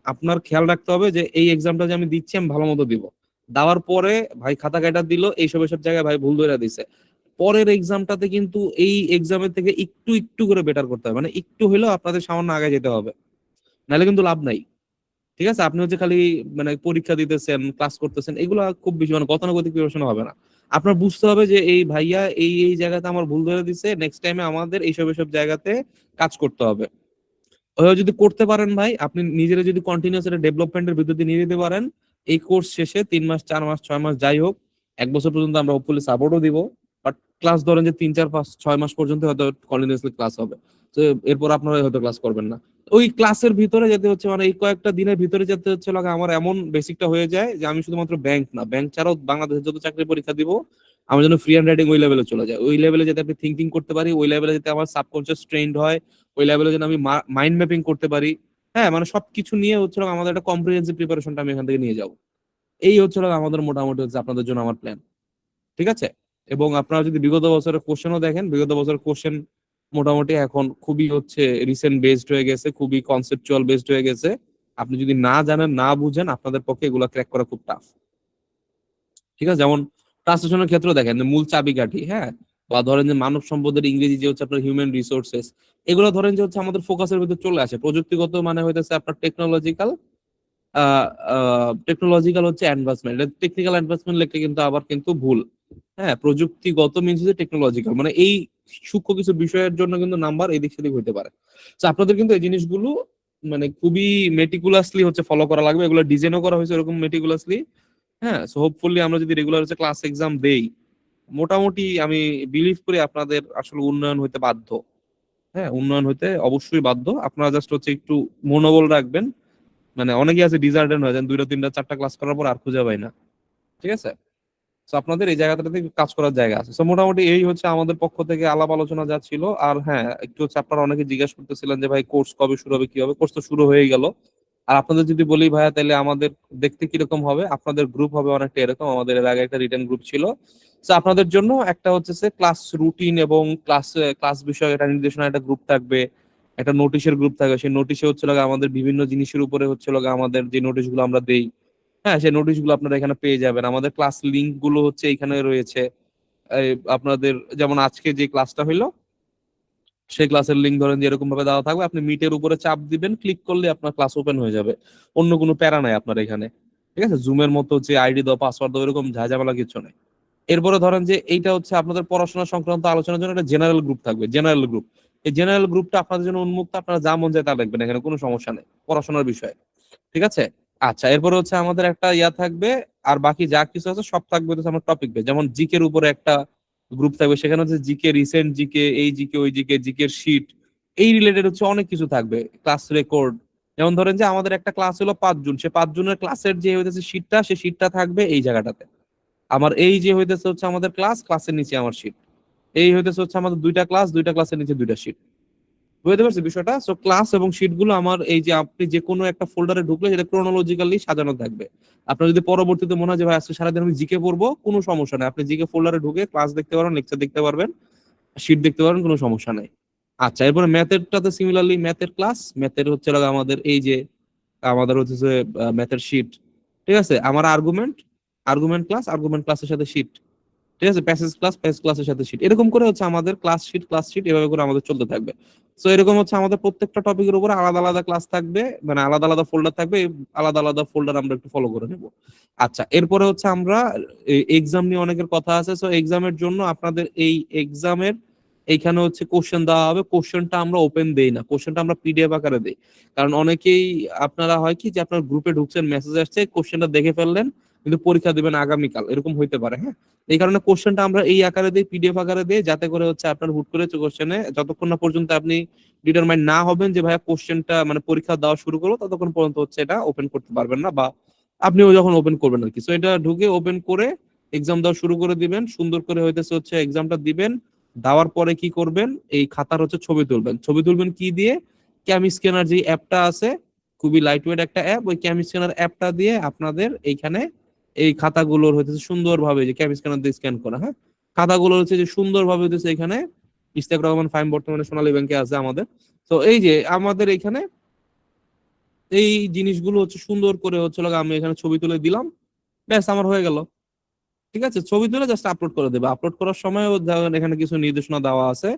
আপনার খেয়াল রাখতে হবে যে এই এক্সামটা যে আমি দিচ্ছি আমি ভালো মতো দিব। দেওয়ার পরে ভাই খাতা কাটা দিল, এইসব এসব জায়গায় ভাই ভুল ধরে দিছে, পরের এক্সামটাতে কিন্তু এই এক্সামের থেকে একটু একটু করে বেটার করতে হবে, মানে একটু হলেও আপনাদের সামান্য আগে যেতে হবে, নাহলে কিন্তু লাভ নাই। ঠিক আছে, আপনি হচ্ছে খালি মানে পরীক্ষা দিতেছেন, ক্লাস করতেছেন, এগুলো খুব বেশি মানে গতানুগতিক প্রিপারেশন হবে না। আপনার বুঝতে হবে যে এই ভাইয়া এই এই জায়গাতে আমার ভুল ধরে দিছে, নেক্সট টাইমে আমাদের এইসব এইসব জায়গাতে কাজ করতে হবে। ওইভাবে যদি করতে পারেন ভাই, আপনি নিজেরা যদি কন্টিনিউয়াস একটা ডেভেলপমেন্টের ভিতর দিয়ে নিয়ে যেতে পারেন, এই কোর্স শেষে 3 মাস 4 মাস 6 মাস যাই হোক, 1 বছর পর্যন্ত আমরা হোপফুলি সাপোর্টও দিব। বাট ক্লাস ধরেন যে 3 4 5 6 মাস পর্যন্ত হয়তো কন্টিনিউয়াসলি ক্লাস হবে। তো এরপর আপনারা হয়তো ক্লাস করবেন না। ওই ক্লাসের ভিতরে যাতে হচ্ছে মানে এই কয়েকটা দিনের ভিতরে যাতে হচ্ছে লাগে আমার এমন বেসিকটা হয়ে যায় যে আমি শুধুমাত্র ব্যাংক না, ব্যাংক ছাড়াও বাংলাদেশের যত চাকরি পরীক্ষা দিব আমার জন্য ফ্রি হ্যান্ড রাইটিং ওই লেভেলে চলে যায়, ওই লেভেলে যাতে আমি থিঙ্কিং করতে পারি, ওই লেভেলে যাতে আমার সাবকনসিয়াস ট্রেন্ড হয়, ওই লেভেলে যেন আমি মাইন্ড ম্যাপিং করতে পারি। হ্যাঁ, মানে সবকিছু নিয়ে হচ্ছে আমাদের একটা কম্প্রিহেন্সিভ প্রিপারেশনটা আমি এখান থেকে নিয়ে যাবো। এই হচ্ছে আমাদের মোটামুটি হচ্ছে আপনাদের জন্য আমার প্ল্যান। ঠিক আছে? এবং আপনারা যদি বিগত বছরের কোশ্চেনও দেখেন, বিগত বছরের কোশ্চেন মোটামুটি এখন খুবই হচ্ছে রিসেন্ট বেসড হয়ে গেছে, খুবই কনসেপচুয়াল বেসড হয়ে গেছে। আপনি যদি না জানেন, না বুঝেন, আপনাদের পক্ষে এগুলো ক্র্যাক করা খুব টাফ। ঠিক আছে? যেমন ট্রান্সলেশনের ক্ষেত্রে দেখেন যে মূল চাবিকাঠি, হ্যাঁ, বা ধরেন যে মানব সম্পদের ইংরেজি যে হচ্ছে আপনার হিউম্যান রিসোর্সেস, এগুলো ধরেন যে হচ্ছে আমাদের ফোকাসের ভিতরে চলে আসে। প্রযুক্তিগত মানে হইতেছে আপনার টেকনোলজিক্যাল হচ্ছে অ্যাডভান্সমেন্ট, টেকনিক্যাল অ্যাডভান্সমেন্ট লিখতে কিন্তু আবার কিন্তু ভুল। হ্যাঁ, প্রযুক্তিগত মিনস হচ্ছে টেকনোলজিক্যাল, মানে এই সূক্ষ্ম কিছু বিষয়ের জন্য কিন্তু নাম্বার এদিক সেদিক হতে পারে। তো আপনাদের কিন্তু এই জিনিসগুলো মানে খুবই মেটিকুলাসলি হচ্ছে ফলো করা লাগবে, এগুলো ডিজাইনও করা হয়েছে এরকম মেটিকুলাসলি। হ্যাঁ, সো হোপফুলি আমরা যদি রেগুলার হচ্ছে ক্লাস এক্সাম দেই, মোটামুটি আমি বিলিভ করি আপনাদের আসলে উন্নয়ন হইতে বাধ্য। হ্যাঁ, উন্নয়ন হইতে অবশ্যই বাধ্য। আপনারা জাস্ট হচ্ছে একটু মনোবল রাখবেন। মানে অনেকে আছে ডিজার্টেড হয়ে যান, 2টা 3টা 4টা ক্লাস করার পর আর খুঁজে পাই না। ঠিক আছে? তো আপনাদের এই জায়গাটাতে কাজ করার জায়গা আছে। তো মোটামুটি এই হচ্ছে আমাদের পক্ষ থেকে আলাপ আলোচনা যা ছিল। আর হ্যাঁ, একটু হচ্ছে আপনারা অনেকে জিজ্ঞেস করতেছিলেন যে ভাই কোর্স কবে শুরু হবে, কি হবে। কোর্স তো শুরু হয়ে গেল। আর আপনাদের যদি বলি ভাইয়া তাহলে আমাদের দেখতে কিরকম হবে, আপনাদের গ্রুপ হবে অনেকটা এরকম, আমাদের এর আগে একটা রিটেন গ্রুপ ছিল। তো আপনাদের জন্য একটা হচ্ছে ক্লাস রুটিন এবং ক্লাস ক্লাস বিষয়ে একটা নির্দেশনা একটা গ্রুপ থাকবে, একটা নোটিশের গ্রুপ থাকবে। সেই নোটিশে হচ্ছে লাগে আমাদের বিভিন্ন জিনিসের উপরে হচ্ছে লাগে আমাদের যে নোটিশগুলো আমরা দেই, হ্যাঁ, সেই নোটিশগুলো আপনারা এখানে পেয়ে যাবেন। আমাদের ক্লাস লিংক গুলো হচ্ছে এখানে রয়েছে। এই আপনাদের যেমন আজকে যে ক্লাসটা হইলো, সেই ক্লাসের লিংক ধরেন যে এরকম ভাবে দেওয়া থাকবে, আপনি মিটের উপরে চাপ দিবেন, ক্লিক করলে আপনার ক্লাস ওপেন হয়ে যাবে। অন্য কোনো প্যারা নাই আপনার এখানে। ঠিক আছে? জুমের মতো যে আইডি দাও, পাসওয়ার্ড দাও, এরকম ঝামেলা কিছু নাই। এরপরে ধরেন যে এইটা হচ্ছে আপনাদের পড়াশোনা সংক্রান্ত আলোচনার জন্য একটা জেনারেল গ্রুপ থাকবে, জেনারেল গ্রুপ। এই জেনারেল গ্রুপটা আপনাদের জন্য উন্মুক্ত, আপনারা যা মন যায় তা লিখবেন, এখানে কোনো সমস্যা নেই পড়াশোনার বিষয়ে। ঠিক আছে? আচ্ছা, এরপরে হচ্ছে আমাদের একটা ইয়া থাকবে। আর বাকি যা কিছু আছে সব থাকবে হচ্ছে আমার টপিক বেস। যেমন জিকের উপরে একটা গ্রুপ থাকবে, সেখানে হচ্ছে জিকে, রিসেন্ট জিকে, এই জিকে, ওই জিকে, জিকের শিট, এই রিলেটেড হচ্ছে অনেক কিছু থাকবে। ক্লাস রেকর্ড, যেমন ধরেন যে আমাদের একটা ক্লাস হলো 5 জুন, সে 5 জুনের ক্লাসের যে হইতেছে শিটটা, সে শিটটা থাকবে এই জায়গাটাতে। আমার এই যে হইতেছে হচ্ছে আমাদের ক্লাসের নিচে আমার শিট, এই হইতেছে হচ্ছে আমাদের 2টা ক্লাস, 2টা ক্লাসের নিচে 2টা শিট। বুঝতে পারছি বিষয়টা? সো ক্লাস এবং শিট গুলো আমার এই যে আপনি যে কোনো একটা ফোল্ডারে ঢুকলে সেটা ক্রোনোলজিক্যালি সাজানো থাকবে। আপনার যদি পরবর্তীতে মনে হয় যে ভাই আজকে সারাদিন আমি জিকে পড়বো, কোনো সমস্যা নেই, আপনি জিকে ফোল্ডারে ঢুকে ক্লাস দেখতে পারবেন, লেকচার দেখতে পারবেন, শিট দেখতে পারবেন, কোনো সমস্যা নাই। আচ্ছা, এরপরে ম্যাথেরটাতে সিমিলারলি ম্যাথের ক্লাস, ম্যাথের হচ্ছে লাগা আমাদের এই যে আমাদের হচ্ছে যে ম্যাথের শিট। ঠিক আছে? আমার আর্গুমেন্ট ক্লাসের সাথে শিট। ঠিক আছে? প্যাসেজ ক্লাসের সাথে শিট, এরকম করে হচ্ছে আমাদের ক্লাস শিট এভাবে করে আমাদের চলতে থাকবে। সো এরকম হচ্ছে আমাদের প্রত্যেকটা টপিকের উপরে আলাদা আলাদা ক্লাস থাকবে, মানে আলাদা আলাদা ফোল্ডার থাকবে, এই আলাদা আলাদা ফোল্ডার আমরা একটু ফলো করে নেব। আচ্ছা, এরপরে হচ্ছে আমরা এক্সাম নিয়ে অনেকের কথা আছে। সো এক্সামের জন্য আপনাদের এই এক্সামের এইখানে হচ্ছে কোশ্চেন দেওয়া হবে। কোশ্চেনটা আমরা ওপেন দেই না, কোশ্চেনটা আমরা পিডিএফ আকারে দেই। কারণ অনেকেই আপনারা হয় কি যে আপনার গ্রুপে ঢুকছেন, মেসেজ আসছে, কোশ্চেনটা দেখে ফেললেন, কিন্তু পরীক্ষা দিবেন আগামীকাল, এরকম হইতে পারে। হ্যাঁ, এই কারণে কোশ্চেনটা আমরা এই আকারে দিই, পিডিএফ আকারে দিই, যাতে করে হচ্ছে আপনার হুট করে কোশ্চেনে যতক্ষণ না পর্যন্ত আপনি ডিটারমাইন না হবেন যে ভাইয়া কোশ্চেনটা মানে পরীক্ষা দেওয়া শুরু করবো, ততক্ষণ পর্যন্ত হচ্ছে এটা ওপেন করতে পারবেন না, বা আপনিও যখন ওপেন করবেন আর কি। সো এটা ঢুকে ওপেন করে এক্সাম দেওয়া শুরু করে দিবেন, সুন্দর করে হইতেছে হচ্ছে এক্সামটা দিবেন। দেওয়ার পরে কি করবেন, এই খাতার হচ্ছে ছবি তুলবেন। ছবি তুলবেন কি দিয়ে? ক্যামি স্ক্যানার যে অ্যাপটা আছে, খুবই লাইট ওয়েট একটা অ্যাপ, ওই ক্যামি স্ক্যানার অ্যাপটা দিয়ে আপনাদের এইখানে এই খাতাগুলোর হচ্ছে সুন্দরভাবে যে ক্যামি স্ক্যানার দিয়ে স্ক্যান করা, হ্যাঁ, খাতাগুলো হচ্ছে যে সুন্দরভাবে হচ্ছে এখানে ইশতিয়াক রহমান ফাইম বর্তমানে সোনালী ব্যাংকে আছে আমাদের। তো এই যে আমাদের এখানে এই জিনিসগুলো হচ্ছে সুন্দর করে হচ্ছে আমি এখানে ছবি তুলে দিলাম, ব্যাস আমার হয়ে গেল। ঠিক আছে? ছবি তুলে জাস্ট আপলোড করে দেবে। আপলোড করার সময় এখানে কিছু নির্দেশনা দেওয়া আছে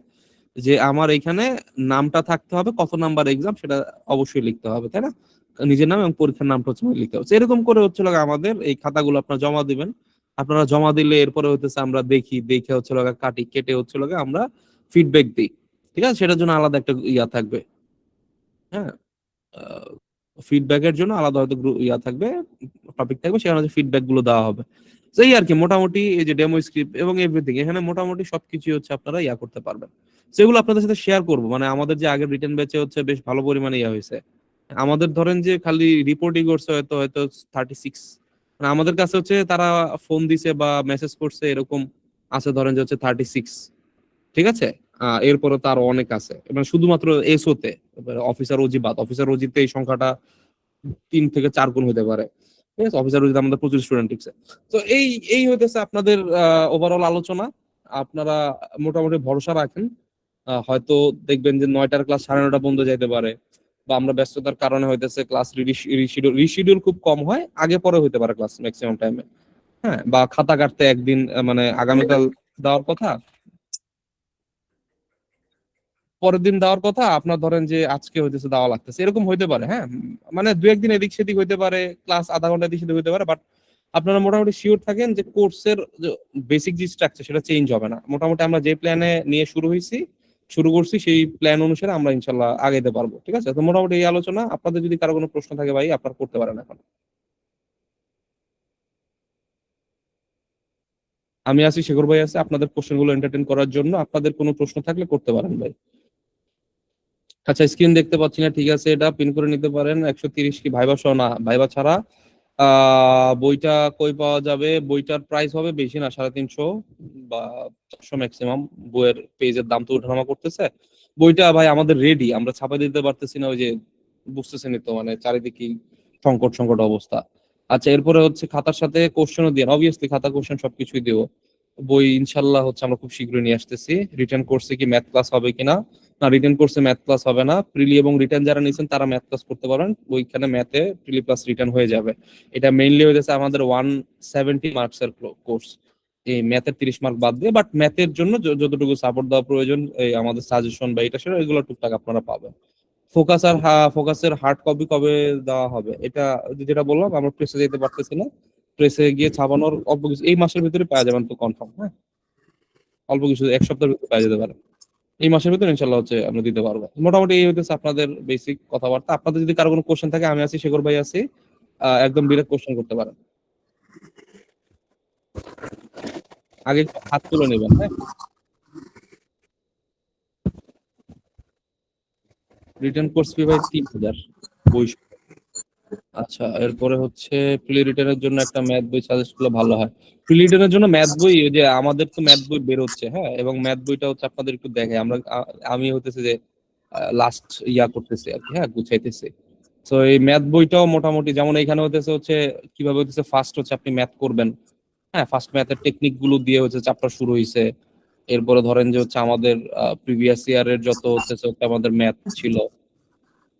যে আমার এখানে নামটা থাকতে হবে, কত নাম্বার এক্সাম সেটা অবশ্যই লিখতে হবে, তাই না? নিজের নাম এবং পরীক্ষার নামটা হচ্ছে লিখতে হবে। এরকম করে হচ্ছে আমাদের এই খাতাগুলো আপনারা জমা দিবেন। আপনারা জমা দিলে এরপরে হচ্ছে আমরা দেখি, দেখে হচ্ছে কাটি, কেটে হচ্ছে আমরা ফিডব্যাক দিই। ঠিক আছে? সেটার জন্য আলাদা একটা ইয়া থাকবে। হ্যাঁ, ফিডব্যাকের জন্য আলাদা হয়তো ইয়া থাকবে, টপিক থাকবে, সেখানে হচ্ছে ফিডব্যাক গুলো দেওয়া হবে। তো এই আর কি মোটামুটি এই যে ডেমো স্ক্রিপ্ট এবং এভরিথিং এখানে মোটামুটি সবকিছু হচ্ছে আপনারা করতে পারবেন। সেগুলো আপনাদের সাথে শেয়ার করবো, মানে আমাদের যে আগের রিটেন ব্যাচে হচ্ছে বেশ ভালো পরিমাণে হয়েছে। আমাদের ধরেন যে খালি রিপোর্টিং করছে হয়তো হয়তো 36, মানে আমাদের কাছে হচ্ছে তারা ফোন দিছে বা মেসেজ করছে এরকম আছে ধরেন যে হচ্ছে 36, ঠিক আছে। এরপরে তার অনেক আছে, মানে শুধুমাত্র এসওতে, অফিসার ওজি বাদ, অফিসার ওজিতে এই সংখ্যাটা 3 থেকে 4 গুণ হতে পারে, ঠিক আছে। অফিসার ওজিতে আমাদের প্রচুর স্টুডেন্ট ঠিকছে। তো এই এই হইতেছে আপনাদের ওভারঅল আলোচনা। আপনারা মোটামুটি ভরসা রাখেন, হয়তো দেখবেন যে 9টার ক্লাস 9:30 পর্যন্ত যাইতে পারে, বা আমরা ব্যস্ততার কারণে হইতেছে ক্লাস রিশিডিউল খুব কম হয়, আগে পরে হইতে পারে ক্লাস ম্যাক্সিমাম টাইমে। হ্যাঁ, বা খাতা কাটতে একদিন মানে আগামীকাল দেওয়ার কথা, পরের দিন দেওয়ার কথা আপনার ধরেন যে আজকে হইতেছে দেওয়া লাগতেছে, এরকম হইতে পারে। হ্যাঁ, মানে 2-1 দিন এদিক সেদিক হইতে পারে, ক্লাস আধা ঘন্টা এদিক সেদিক হইতে পারে, বাট আপনারা মোটামুটি শিওর থাকেন যে কোর্সের বেসিক যে স্ট্রাকচার সেটা চেঞ্জ হবে না। মোটামুটি আমরা যে প্ল্যানে নিয়ে শুরু করছি সেই প্ল্যান অনুসারে আমরা ইনশাল্লাহ আগাইতে পারবো, ঠিক আছে। তো মোটামুটি এই আলোচনা। আপনাদের যদি কারো কোনো প্রশ্ন থাকে ভাই আপনারা করতে পারেন এখন। আমি আছি, শেখর ভাই আছে আপনাদের কোশ্চেন গুলো এন্টারটেইন করার জন্য। আপনাদের কোনো প্রশ্ন থাকলে করতে পারেন ভাই। আচ্ছা, স্ক্রিন দেখতে পাচ্ছি না, ঠিক আছে, এটা পিন করে নিতে পারেন। 130 কি ভাইবা সহ না, ভাইবা ছাড়া বইটা কই পাওয়া যাবে? বইটার প্রাইস হবে বেশি না, 350 বা 400 ম্যাক্সিমাম। বইয়ের পেজের দাম তো ওঠানামা করতেছে। বইটা ভাই আমাদের রেডি, আমরা ছাপা দিতে পারতেছি না, ওই যে বুঝতেছেনই তো, মানে চারিদিকে সংকট সংকট অবস্থা। আচ্ছা, এরপরে হচ্ছে খাতার সাথে কোশ্চেনও দিয়ে, অবভিয়াসলি খাতা কোশ্চেন সবকিছুই দিব। বই ইনশাল্লাহ হচ্ছে আমরা খুব শীঘ্রই নিয়ে আসতেছি। রিটার্ন কোর্সে কি ম্যাথ ক্লাস হবে কিনা? না, রিটেন কোর্সে ম্যাথ ক্লাস হবে না। প্রিলি এবং রিটেন যারা নিয়েছেন তারা ম্যাথ ক্লাস করতে পারেন, ওইখানে ম্যাথে প্রিলি প্লাস রিটেন হয়ে যাবে। এটা মেইনলি হয়েছে আমাদের 170 মার্কসের কোর্স, এই ম্যাথের 30 মার্ক বাদ দিয়ে। বাট ম্যাথের জন্য যতটুকু সাপোর্ট দেওয়া প্রয়োজন, এই আমাদের সাজেশন বা এটা সেটা এগুলো টুকটাক আপনারা পাবেন। ফোকাসের হার্ড কপি কবে দেওয়া হবে? এটা যেটা বললাম, আমরা প্রেসে যেতে পারতেছি না, প্রেসে গিয়ে ছাপানোর অল্প কিছু এই মাসের ভিতরে পাওয়া যাবেন তো কনফার্ম? হ্যাঁ, অল্প কিছু 1 সপ্তাহের ভিতরে পাওয়া যেতে পারে। এই মাসের ভিতরে ইনশাল্লাহ হচ্ছে আমরা দিতে পারবো। মোটামুটি এই হইতেছে আপনাদের বেসিক কথাবার্তা। আপনাদের যদি কারো কোনো কোশ্চেন থাকে, আমি আছি, শেখর ভাই আছি, একদম ডিরেক্ট কোশ্চেন করতে পারেন। আগে একটু হাত তুলে নেবেন। হ্যাঁ, রিটার্ন কোর্স ফি ভাই 3000 বই। আচ্ছা, এরপরে হচ্ছে প্রি রিটার্নের জন্য একটা ম্যাথ বই সাজেস্ট করলে ভালো হয়। প্রি রিটার্নের জন্য ম্যাথ বই, ওই যে আমাদের তো ম্যাথ বই বের হচ্ছে, হ্যাঁ, এবং ম্যাথ বইটা হচ্ছে আপনাদের একটু দেখে আমরা আমি হতেছে যে লাস্ট করতেছি আর কি, হ্যাঁ, গুছাইতেছি। তো এই ম্যাথ বইটাও মোটামুটি যেমন এখানে হচ্ছে কিভাবে হচ্ছে ফার্স্ট হচ্ছে আপনি ম্যাথ করবেন। হ্যাঁ, ফার্স্ট ম্যাথের টেকনিক গুলো দিয়ে হচ্ছে চ্যাপ্টার শুরু হয়েছে। এরপরে ধরেন যে হচ্ছে আমাদের প্রিভিয়াস ইয়ারের যত হচ্ছে আমাদের ম্যাথ ছিল,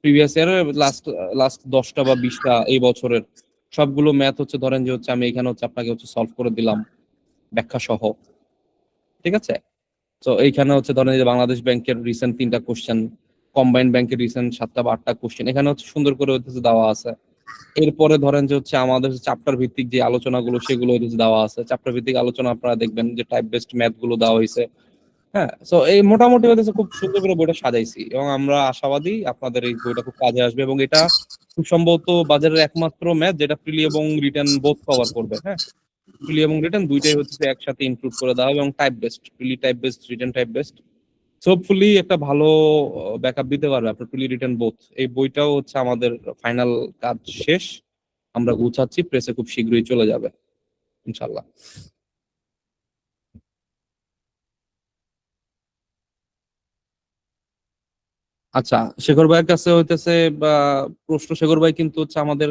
প্রিভিয়াস ইয়ারের লাস্ট লাস্ট 10টা বা 20টা এই বছরের সবগুলো ম্যাথ হচ্ছে ধরেন যে হচ্ছে আমি এখানে হচ্ছে আপনাকে হচ্ছে সলভ করে দিলাম ব্যাখ্যা সহ, ঠিক আছে। তো এইখানে হচ্ছে ধরেন যে বাংলাদেশ ব্যাংকের রিসেন্ট 3টা কোশ্চেন, কম্বাইন্ড ব্যাংকের রিসেন্ট 7টা বা 8টা কোশ্চেন এখানে হচ্ছে সুন্দর করে হচ্ছে দেওয়া আছে। এরপরে ধরেন যে হচ্ছে আমাদের চ্যাপ্টার ভিত্তিক যে আলোচনাগুলো সেগুলো হচ্ছে দেওয়া আছে। চ্যাপ্টার ভিত্তিক আলোচনা আপনারা দেখবেন যে টাইপ বেসড ম্যাথ গুলো দেওয়া হয়েছে। হ্যাঁ, তো এই মোটামুটি হচ্ছে খুব সুন্দর করে বইটা সাজাইছি, এবং আমরা আশাবাদী আপনাদের এই বইটা খুব কাজে আসবে, এবং এটা খুব সম্ভবত বাজারের একমাত্র ম্যাথ যেটা প্রিলি এবং রিটেন বোথ কভার করবে। হ্যাঁ, প্রিলি এবং রিটেন দুইটাই হচ্ছে একসাথে ইনক্লুড করে দেওয়া হবে, এবং type based, prelim type based, written type based. Hopefully একটা ভালো ব্যাকআপ দিতে পারবে আপনার প্রিলি রিটেন বোথ। এই বইটাও হচ্ছে আমাদের ফাইনাল কাজ শেষ, আমরা গুছাচ্ছি, প্রেসে খুব শীঘ্রই চলে যাবে ইনশাল্লাহ। আচ্ছা, শেখর ভাইয়ের কাছে হইতেছে বা প্রশ্ন, শেখর ভাই কিন্তু হচ্ছে আমাদের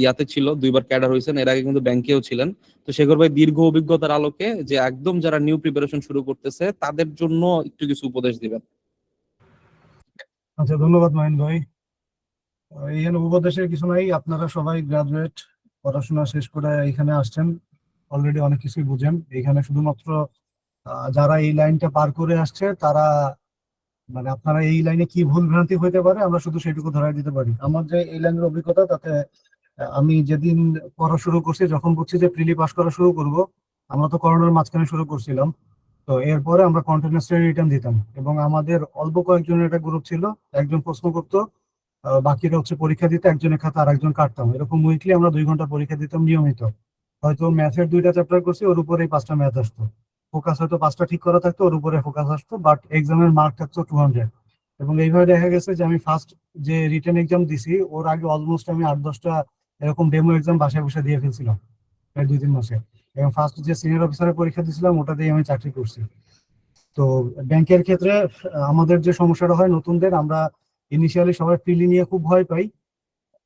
ইয়াতে ছিল, 2বার ক্যাডার হয়েছেন, এর আগে কিন্তু ব্যাংকেও ছিলেন। তো শেখর ভাই দীর্ঘ অভিজ্ঞতার আলোকে যে একদম যারা নিউ প্রিপারেশন শুরু করতেছে তাদের জন্য একটু কিছু উপদেশ দিবেন। আচ্ছা, ধন্যবাদ মাহিন ভাই। এইখানে উপদেশের কিছু নাই, আপনারা সবাই গ্রাজুয়েট, পড়াশোনা শেষ করে এখানে আসছেন, অলরেডি অনেক কিছুই বুঝেন। এখানে শুধুমাত্র যারা এই লাইনটা পার করে আসছে তারা, মানে আপনারা এই লাইনে কি ভুল ভ্রান্তি হইতে পারে আমরা শুধু সেটুকু ধরাই দিতে পারি। আমার যে এই লাইনের অভিজ্ঞতা তাতে আমি যেদিন পড়া শুরু করছি, যখন বুঝছি যে প্রিলি পাস করা শুরু করব, আমরা তো করোনার মাঝখানে শুরু করছিলাম, তো এরপরে আমরা কন্টিনিউয়াস রিটার্ন দিতাম, এবং আমাদের অল্প কয়েকজনের একটা গ্রুপ ছিল, একজন প্রশ্ন করতো, বাকিরা হচ্ছে পরীক্ষা দিতে, একজনের খাতা আর একজন কাটতাম, এরকম উইকলি আমরা 2 ঘন্টা পরীক্ষা দিতাম নিয়মিত। হয়তো ম্যাথের 2টা চ্যাপ্টার করছি, ওর উপরেই 5টা ম্যাথ আসতো। ফোকাস হয়তো 5টা ঠিক করা থাকতো, ওর উপরে ফোকাস আসতো, বাট এক্সামের মার্ক থাকতো 200। এবং এইভাবে দেখা গেছে যে আমি ফার্স্ট যে রিটেন এক্সাম দিছি ওর আগে অলমোস্ট আমি 8-10টা এরকম ডেমো এক্সাম বাসায় বসে দিয়ে ফেলছিলাম প্রায় 2-3 মাসে। এবং ফার্স্ট যে সিনিয়র অফিসারের পরীক্ষা দিয়েছিলাম ওটাতেই আমি চাকরি করছি। তো ব্যাংকের ক্ষেত্রে আমাদের যে সমস্যাটা হয় নতুনদের, আমরা ইনিশিয়ালি সবাই প্রিলি নিয়ে খুব ভয় পাই।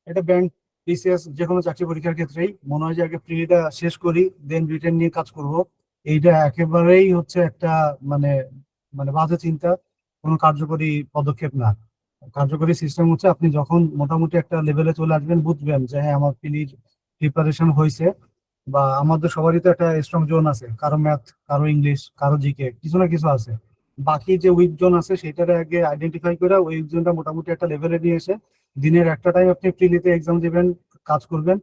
এটা ব্যাংক, বিসিএস, যে কোনো চাকরি পরীক্ষার ক্ষেত্রেই মনে হয় যে আগে প্রিলিটা শেষ করি দেন রিটেন নিয়ে কাজ করব। এইটা একেবারেই হচ্ছে একটা মানে মানে বাজে চিন্তা, কোনো কার্যকরী পদক্ষেপ না। কার্যকরী সিস্টেম হচ্ছে আপনি যখন মোটামুটি একটা লেভেলে চলে আসবেন, বুঝবেন যে হ্যাঁ আমার প্রিলির প্রিপারেশন হয়েছে, বা আমাদের সবারই তো একটা স্ট্রং জোন আছে, কারো ম্যাথ, কারো ইংলিশ, কারো জিকে, কিছু না কিছু আছে। বাকি যে উইক জোন আছে সেটারে আগে আইডেন্টিফাই করে ওই উইক জোনটা মোটামুটি একটা লেভেলে নিয়ে এসে দিনের একটা টাইম আপনি প্রিলিতে এক্সাম দিবেন, কাজ করবেন।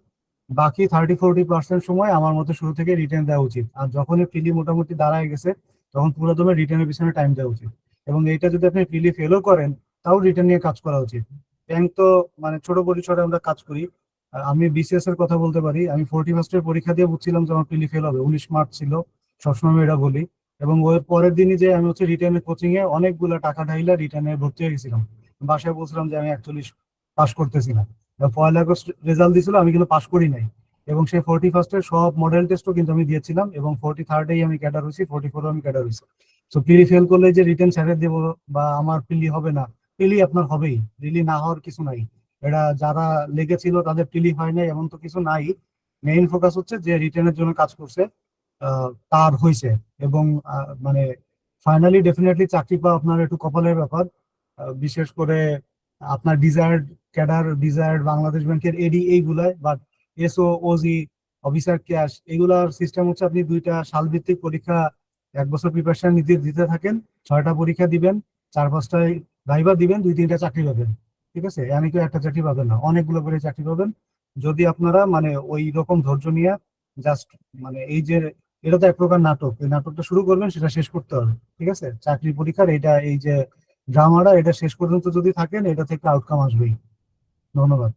বাকি 30-40% সময় আমার মতে শুরু থেকে রিটেন দেওয়া উচিত। আর যখনই প্রিলি মোটামুটি দাঁড়ায় গেছে তখন পুরো দমে রিটেনের পিছনে টাইম দেওয়া উচিত। এবং এইটা যদি আপনি প্রিলি ফেলও করেন তাও রিটেন নিয়ে কাজ করা উচিত। ব্যাংক তো মানে ছোট পরিসরে আমরা কাজ করি। আর আমি বিসিএস এর কথা বলতে পারি, আমি 41st পরীক্ষা দিয়ে বুঝছিলাম যে আমার প্রিলি ফেল হবে, 19 মার্চ ছিল, সবসময় আমি এটা বলি। এবং ওই পরের দিনই যে আমি হচ্ছে রিটেনের কোচিং এ অনেকগুলো টাকা ঢাইলা রিটেনে ভর্তি হয়ে গেছিলাম। বাসায় বলছিলাম যে আমি 41 পাস করতেছি না। 1 আগস্ট রেজাল্ট দিছিল, আমি কিন্তু পাস করি নাই। এবং সেই 41st সব মডেল টেস্টও কিন্তু আমি দিয়েছিলাম, এবং 43rd আমি ক্যাডার হয়েছি, 44 আমি ক্যাডার হয়েছি। তো প্রিলি ফেল করলে যে রিটেন ছেড়ে দেবো বা আমার প্রিলি হবে না, প্রিলি আপনার হবেই, প্রিলি না হওয়ার কিছু নাই। এটা যারা লেগেছিল তাদের প্রিলি হয় নাই এমন তো কিছু নাই। মেইন ফোকাস হচ্ছে যে রিটেনের জন্য কাজ করছে তার হয়েছে। এবং মানে ফাইনালি ডেফিনেটলি চাকরি পাওয়া আপনার একটু কপালের ব্যাপার। বিশেষ করে আপনার ডিজায়ার্ড ক্যাডার, ডিজায়ার্ড বাংলাদেশ ব্যাংকের এডি এইগুলায়, but SO, OG, officer cash, এগুলার সিস্টেম হচ্ছে আপনি 2টা সালভিত্তিক পরীক্ষা 1 বছর প্রিপারেশন নিতে দিতে থাকেন, 6টা পরীক্ষা দিবেন, 4-5টায় ভাইবা দিবেন, 2-3টা চাকরি পাবেন। ঠিক আছে, আমি কেউ একটা চাকরি পাবেন না, অনেকগুলো করে চাকরি পাবেন যদি আপনারা মানে ওই রকম ধৈর্য নিয়ে জাস্ট মানে এই যে এটা তো এক প্রকার নাটক, এই নাটকটা শুরু করবেন সেটা শেষ করতে হবে। ঠিক আছে, চাকরি পরীক্ষার এটা এই যে ড্রামাটা, এটা শেষ পর্যন্ত যদি থাকেন এটা থেকে আউটকাম আসবেই। ধন্যবাদ।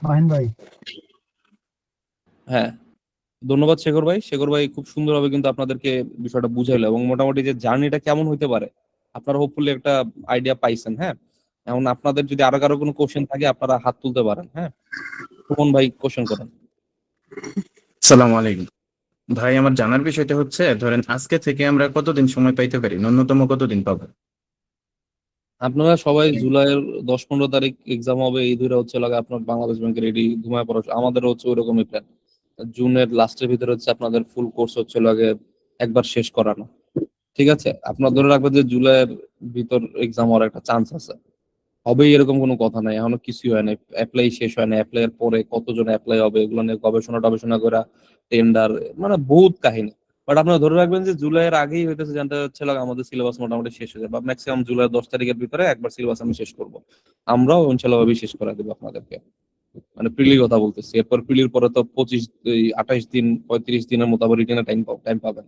মাহিন ভাই। হ্যাঁ, ধন্যবাদ শেখর ভাই। শেখর ভাই খুব সুন্দরভাবে কিন্তু আপনাদেরকে বিষয়টা বুঝাইলো এবং মোটামুটি যে জার্নিটা কেমন হইতে পারে আপনারা হোপফুলি একটা আইডিয়া পাইছেন। হ্যাঁ, এখন আপনাদের যদি আরো কারো কোনো কোশ্চেন থাকে আপনারা হাত তুলতে পারেন। হ্যাঁ, সুমন ভাই কোশ্চেন করেন। সালাম আলাইকুম ভাই, আমার জানার বিষয়টা হচ্ছে ধরেন আজকে থেকে আমরা কতদিন সময় পাইতে পারি, ন্যূনতম কতদিন পাবো? আপনারা সবাই জুলাইয়ের 10-15 তারিখ এক্সাম হবে, এই দুইটা হচ্ছে লাগে আপনার বাংলাদেশ ব্যাংকের রেডি ঘুমায় পড়া। আমাদেরও হচ্ছে ওইরকমই প্ল্যান। জুনের লাস্টের ভিতরে হচ্ছে আপনাদের ফুল কোর্স হচ্ছে লাগে একবার শেষ করানো। ঠিক আছে, আপনার ধরে রাখবেন যে জুলাইয়ের ভিতর এক্সাম হওয়ার একটা চান্স আছে। হবে এরকম কোনো কথা নাই, এখনো কিছুই হয় নাই, অ্যাপ্লাই শেষ হয় না, অ্যাপ্লাই এর পরে কতজন অ্যাপ্লাই হবে এগুলো নিয়ে গবেষণা টবেষণা করে টেন্ডার, মানে বহুত কাহিনী। বাট আপনারা ধরে রাখবেন যে জুলাইয়ের আগেই হইতেছে, জানতে হচ্ছে লাগে আমাদের সিলেবাস মোটামুটি শেষ হয়ে যাবে, বা ম্যাক্সিমাম জুলাই 10 তারিখের ভিতরে একবার সিলেবাস আমি শেষ করবো। আমরাও ইনশাল্লাহ ভাবে শেষ করে দেবো আপনাদেরকে। মানে প্রিলির কথা বলতেছি, এরপর প্রিলির পরে তো 28 দিন 35 দিনের মতো আবার রিটেনের টাইম পাবেন।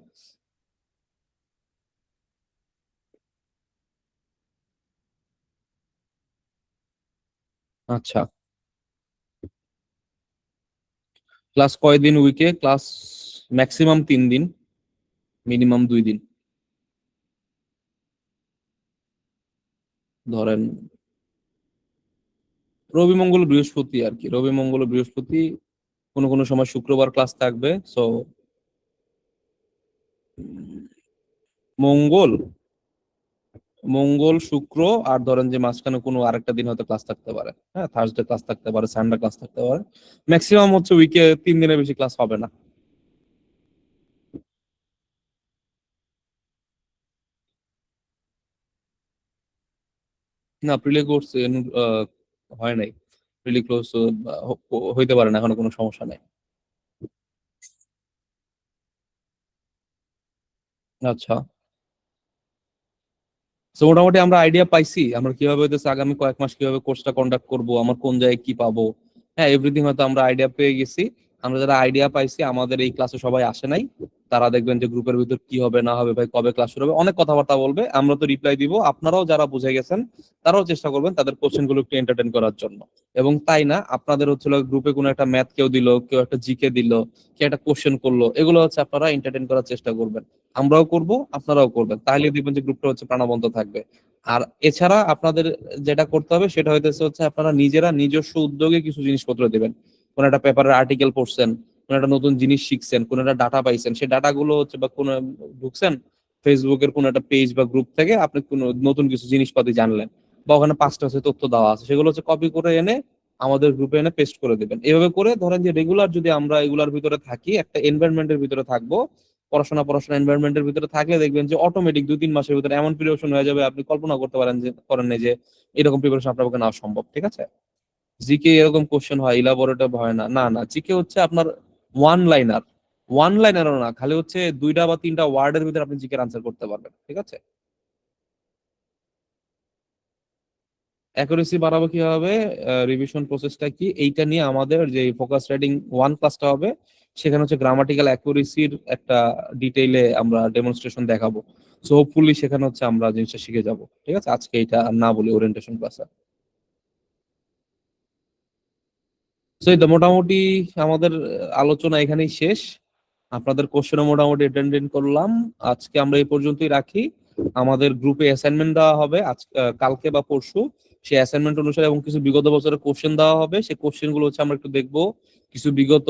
আচ্ছা, ক্লাস কয়দিন উইকে? ক্লাস ম্যাক্সিমাম 3 দিন, মিনিমাম 2 দিন। ধরেন রবি মঙ্গল বৃহস্পতি আর কি, রবি মঙ্গল বৃহস্পতি, কোনো কোনো সময় শুক্রবার ক্লাস থাকবে। সো মঙ্গল মঙ্গল শুক্র, আর ধরেন যে মাঝখানে কোনো আরেকটা দিন হয়তো ক্লাস থাকতে পারে। হ্যাঁ, থার্সডে ক্লাস থাকতে পারে, সানডে ক্লাস থাকতে পারে। ম্যাক্সিমাম হচ্ছে উইকে 3 দিনের বেশি ক্লাস হবে না। না, প্রিলি কোর্স হয় নাই, প্রিলি ক্লোজ হইতে পারে না, এখনো কোনো সমস্যা নাই। আচ্ছা, তো মোটামুটি আমরা আইডিয়া পাইছি আমরা কিভাবে হইতেছে আগামী কয়েক মাস কিভাবে কোর্সটা কন্ডাক্ট করব, আমার কোন জায়গায় কি পাবো। হ্যাঁ, এভরিথিং হয়তো আমরা আইডিয়া পেয়ে গেছি। আমরা যারা আইডিয়া পাইছি, আমাদের এই ক্লাসে সবাই আসে নাই, তারা দেখবেন যে গ্রুপের ভিতর কি হবে না হবে, ভাই কবে ক্লাস শুরু হবে, অনেক কথাবার্তা বলবে, আমরা তো রিপ্লাই দিব। আপনারাও যারা বুঝে গেছেন তারাও চেষ্টা করবেন তাদের কোশ্চেন গুলো একটু এন্টারটেইন করার জন্য। এবং তাই না, আপনাদের হচ্ছে গ্রুপে কোনো একটা ম্যাথ কেউ দিল, কেউ একটা জিকে দিল, কেউ একটা কোশ্চেন করলো, এগুলো হচ্ছে আপনারা এন্টারটেইন করার চেষ্টা করবেন। আমরাও করব, আপনারাও করবেন, তাহলে দেখবেন যে গ্রুপটা হচ্ছে প্রাণবন্ত থাকবে। আর এছাড়া আপনাদের যেটা করতে হবে সেটা হচ্ছে আপনারা নিজেরা নিজস্ব উদ্যোগে কিছু জিনিসপত্র দিবেন। কোন একটা পেপারের আর্টিকেল পড়ছেন, কোন একটা নতুন জিনিস শিখছেন, কোন একটা ডাটা পাইছেন, সেই ডাটাগুলো হচ্ছে বা কোন ঢুকছেন ফেসবুকের কোন একটা পেজ বা গ্রুপ থেকে, আপনি কোন নতুন কিছু জিনিসপাতি জানলেন, বা ওখানে 5টা হচ্ছে তথ্য দেওয়া আছে, সেগুলো হচ্ছে কপি করে এনে আমাদের গ্রুপে এনে পেস্ট করে দিবেন। এভাবে করে ধরেন যে রেগুলার যদি আমরা এগুলার ভিতরে থাকি, একটা এনভায়রনমেন্টের ভিতরে থাকবো, পড়াশোনা এনভায়রনমেন্টের ভিতরে থাকলে দেখবেন যে অটোমেটিক 2-3 মাসের ভিতরে এমন প্রিপারেশন হয়ে যাবে, আপনি কল্পনা করতে পারেন যে করেন না যে এরকম প্রিপারেশন আপনার পক্ষে নেওয়া সম্ভব। ঠিক আছে, জিকে এরকম কোশ্চেন হয়, ইলাবোরেটর হয় না, না না, জিকে হচ্ছে আপনার ওয়ান লাইনারও না, খালি হচ্ছে 2টা বা 3টা ওয়ার্ডের ভিতরে আপনি জিকে আনসার করতে পারবেন। ঠিক আছে, অ্যাকুরেসি বাড়াবো কিভাবে, রিভিশন প্রসেসটা কি, এইটা নিয়ে আমাদের যে ফোকাস রাইটিং 1 ক্লাসটা হবে, সেখানে হচ্ছে গ্রামাটিক্যাল অ্যাকুরেসির একটা ডিটেইলে আমরা ডেমনস্ট্রেশন দেখাবো। সো হোপফুলি সেখানে হচ্ছে আমরা জিনিসটা শিখে যাব। ঠিক আছে, আজকে এটা আর না বলি ওরিয়েন্টেশন ক্লাসে। তো এই তো মোটামুটি আমাদের আলোচনা এখানেই শেষ। আপনাদের কোশ্চেনও মোটামুটি অ্যাটেন্ড করলাম। আজকে আমরা এই পর্যন্তই রাখি। আমাদের গ্রুপে অ্যাসাইনমেন্ট দেওয়া হবে আজ, কালকে বা পরশু। সেই অ্যাসাইনমেন্ট অনুসারে এবং কিছু বিগত বছরের কোশ্চেন দেওয়া হবে। সেই কোশ্চেন গুলো হচ্ছে আমরা একটু দেখবো। কিছু বিগত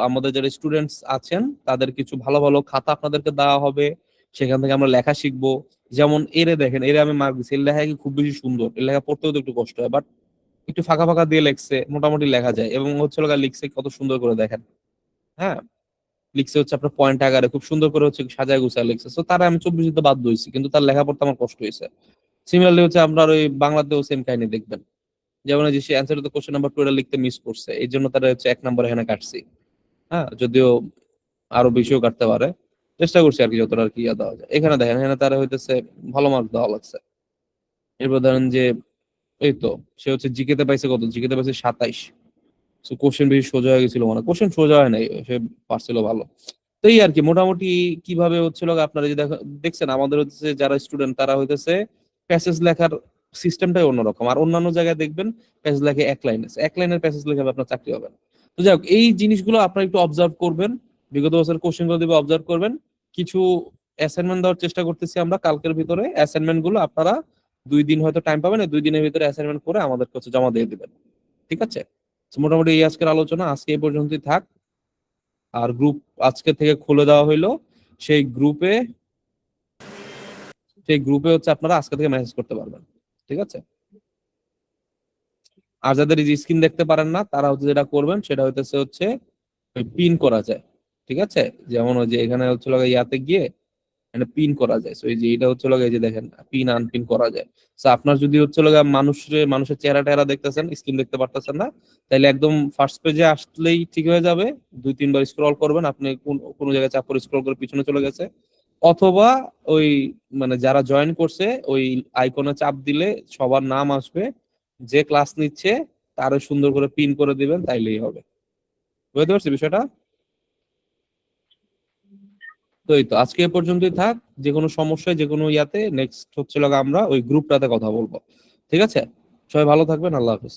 আমাদের যারা স্টুডেন্টস আছেন তাদের কিছু ভালো ভালো খাতা আপনাদেরকে দেওয়া হবে, সেখান থেকে আমরা লেখা শিখবো। যেমন এরে দেখেন, এরে আমি মার্ক দিচ্ছি, এর লেখা কি খুব বেশি সুন্দর, এর লেখা পড়তেও তো একটু কষ্ট হয়, বাট একটু ফাঁকা ফাঁকা দিয়ে লেখছে, মোটামুটি লেখা যায়। এবং হচ্ছে লিখছে কত সুন্দর করে দেখেন। হ্যাঁ, লিখছে হচ্ছে আপনার পয়েন্ট আকারে খুব সুন্দর করে হচ্ছে সাজায় গুছায় লিখছে। তো তারা আমি 24 দিতে বাধ্য হয়েছি, কিন্তু তার লেখা পড়তে আমার কষ্ট হয়েছে। সিমিলারলি হচ্ছে আপনার ওই বাংলাতেও সেম কাহিনী দেখবেন। যেমন এই যে সে অ্যান্সার তো কোশ্চেন নাম্বার 2 এটা লিখতে মিস করছে, এই জন্য তারা হচ্ছে 1 নম্বর এখানে কাটছি। হ্যাঁ, যদিও আরো বেশিও কাটতে পারে, চেষ্টা করছি আর কি যতটা আর কি ইয়া দেওয়া যায়। এখানে দেখেন, এখানে তারা হইতেছে ভালো মার্ক দেওয়া লাগছে। এরপর ধরেন যে এই তো সে হচ্ছে জিকেতে পাইছে কত, জিকেতে পাইছে 27। কোশ্চেন বেশি সোজা হয়ে গেছিল, মানে কোশ্চেন সোজা হয় নাই, সে পারছিল ভালো। তো এই আর কি মোটামুটি কিভাবে হচ্ছিল, আপনারা যে দেখছেন আমাদের হচ্ছে যারা স্টুডেন্ট তারা হইতেছে প্যাসেজ লেখার সিস্টেমটাই অন্যরকম। আর অন্যান্য জায়গায় দেখবেন প্যাসেজ লেখে 1 লাইন, 1 লাইনের প্যাসেজ লেখে আপনার চাকরি হবে না। তো যাই হোক, এই জিনিসগুলো আপনারা একটু অবজার্ভ করবেন, বিগত বছরের কোশ্চেন গুলো দিবে অবজার্ভ করবেন। কিছু অ্যাসাইনমেন্ট দেওয়ার চেষ্টা করতেছি আমরা কালকের ভিতরে। অ্যাসাইনমেন্ট গুলো আপনারা 2 দিন হয়তো টাইম পাবেন, 2 দিনের ভিতরে অ্যাসাইনমেন্ট করে আমাদের কাছে জমা দিয়ে দিবেন। ঠিক আছে, তো মোটামুটি এই আজকের আলোচনা আজকে এই পর্যন্তই থাক। আর গ্রুপ আজকে থেকে খুলে দেওয়া হইলো, সেই গ্রুপে হচ্ছে আপনারা আজকে থেকে মেসেজ করতে পারবেন। ঠিক আছে, আর যাদের এই স্ক্রিন দেখতে পারেন না তারা হচ্ছে যেটা করবেন সেটা হচ্ছে পিন করা যায়। ঠিক আছে, যেমন ওই যে এখানে হচ্ছে ইয়াতে গিয়ে এটা পিন করা যায়। সো এই যে এটা হচ্ছে এই যে দেখেন পিন আনপিন করা যায়। সো আপনার যদি হচ্ছে মানুষের চেহারা টেহারা দেখতেছেন, স্ক্রিন দেখতে পারতেছেন না, তাহলে একদম ফার্স্ট পেজে আসলেই ঠিক হয়ে যাবে। 2-3 বার স্ক্রল করবেন, আপনি কোন জায়গায় চাপ করে স্ক্রল করে পিছনে চলে গেছে। অথবা ওই মানে যারা জয়েন করছে ওই আইকনে চাপ দিলে সবার নাম আসবে, যে ক্লাস নিচ্ছে তারও সুন্দর করে পিন করে দিবেন, তাইলেই হবে। বুঝতে পারছি বিষয়টা? তো এই তো আজকে এ পর্যন্তই থাক। যে কোনো সমস্যায় যে কোনো ইয়াতে নেক্সট হচ্ছে আমরা ওই গ্রুপটাতে কথা বলবো। ঠিক আছে, সবাই ভালো থাকবেন, আল্লাহ হাফেজ।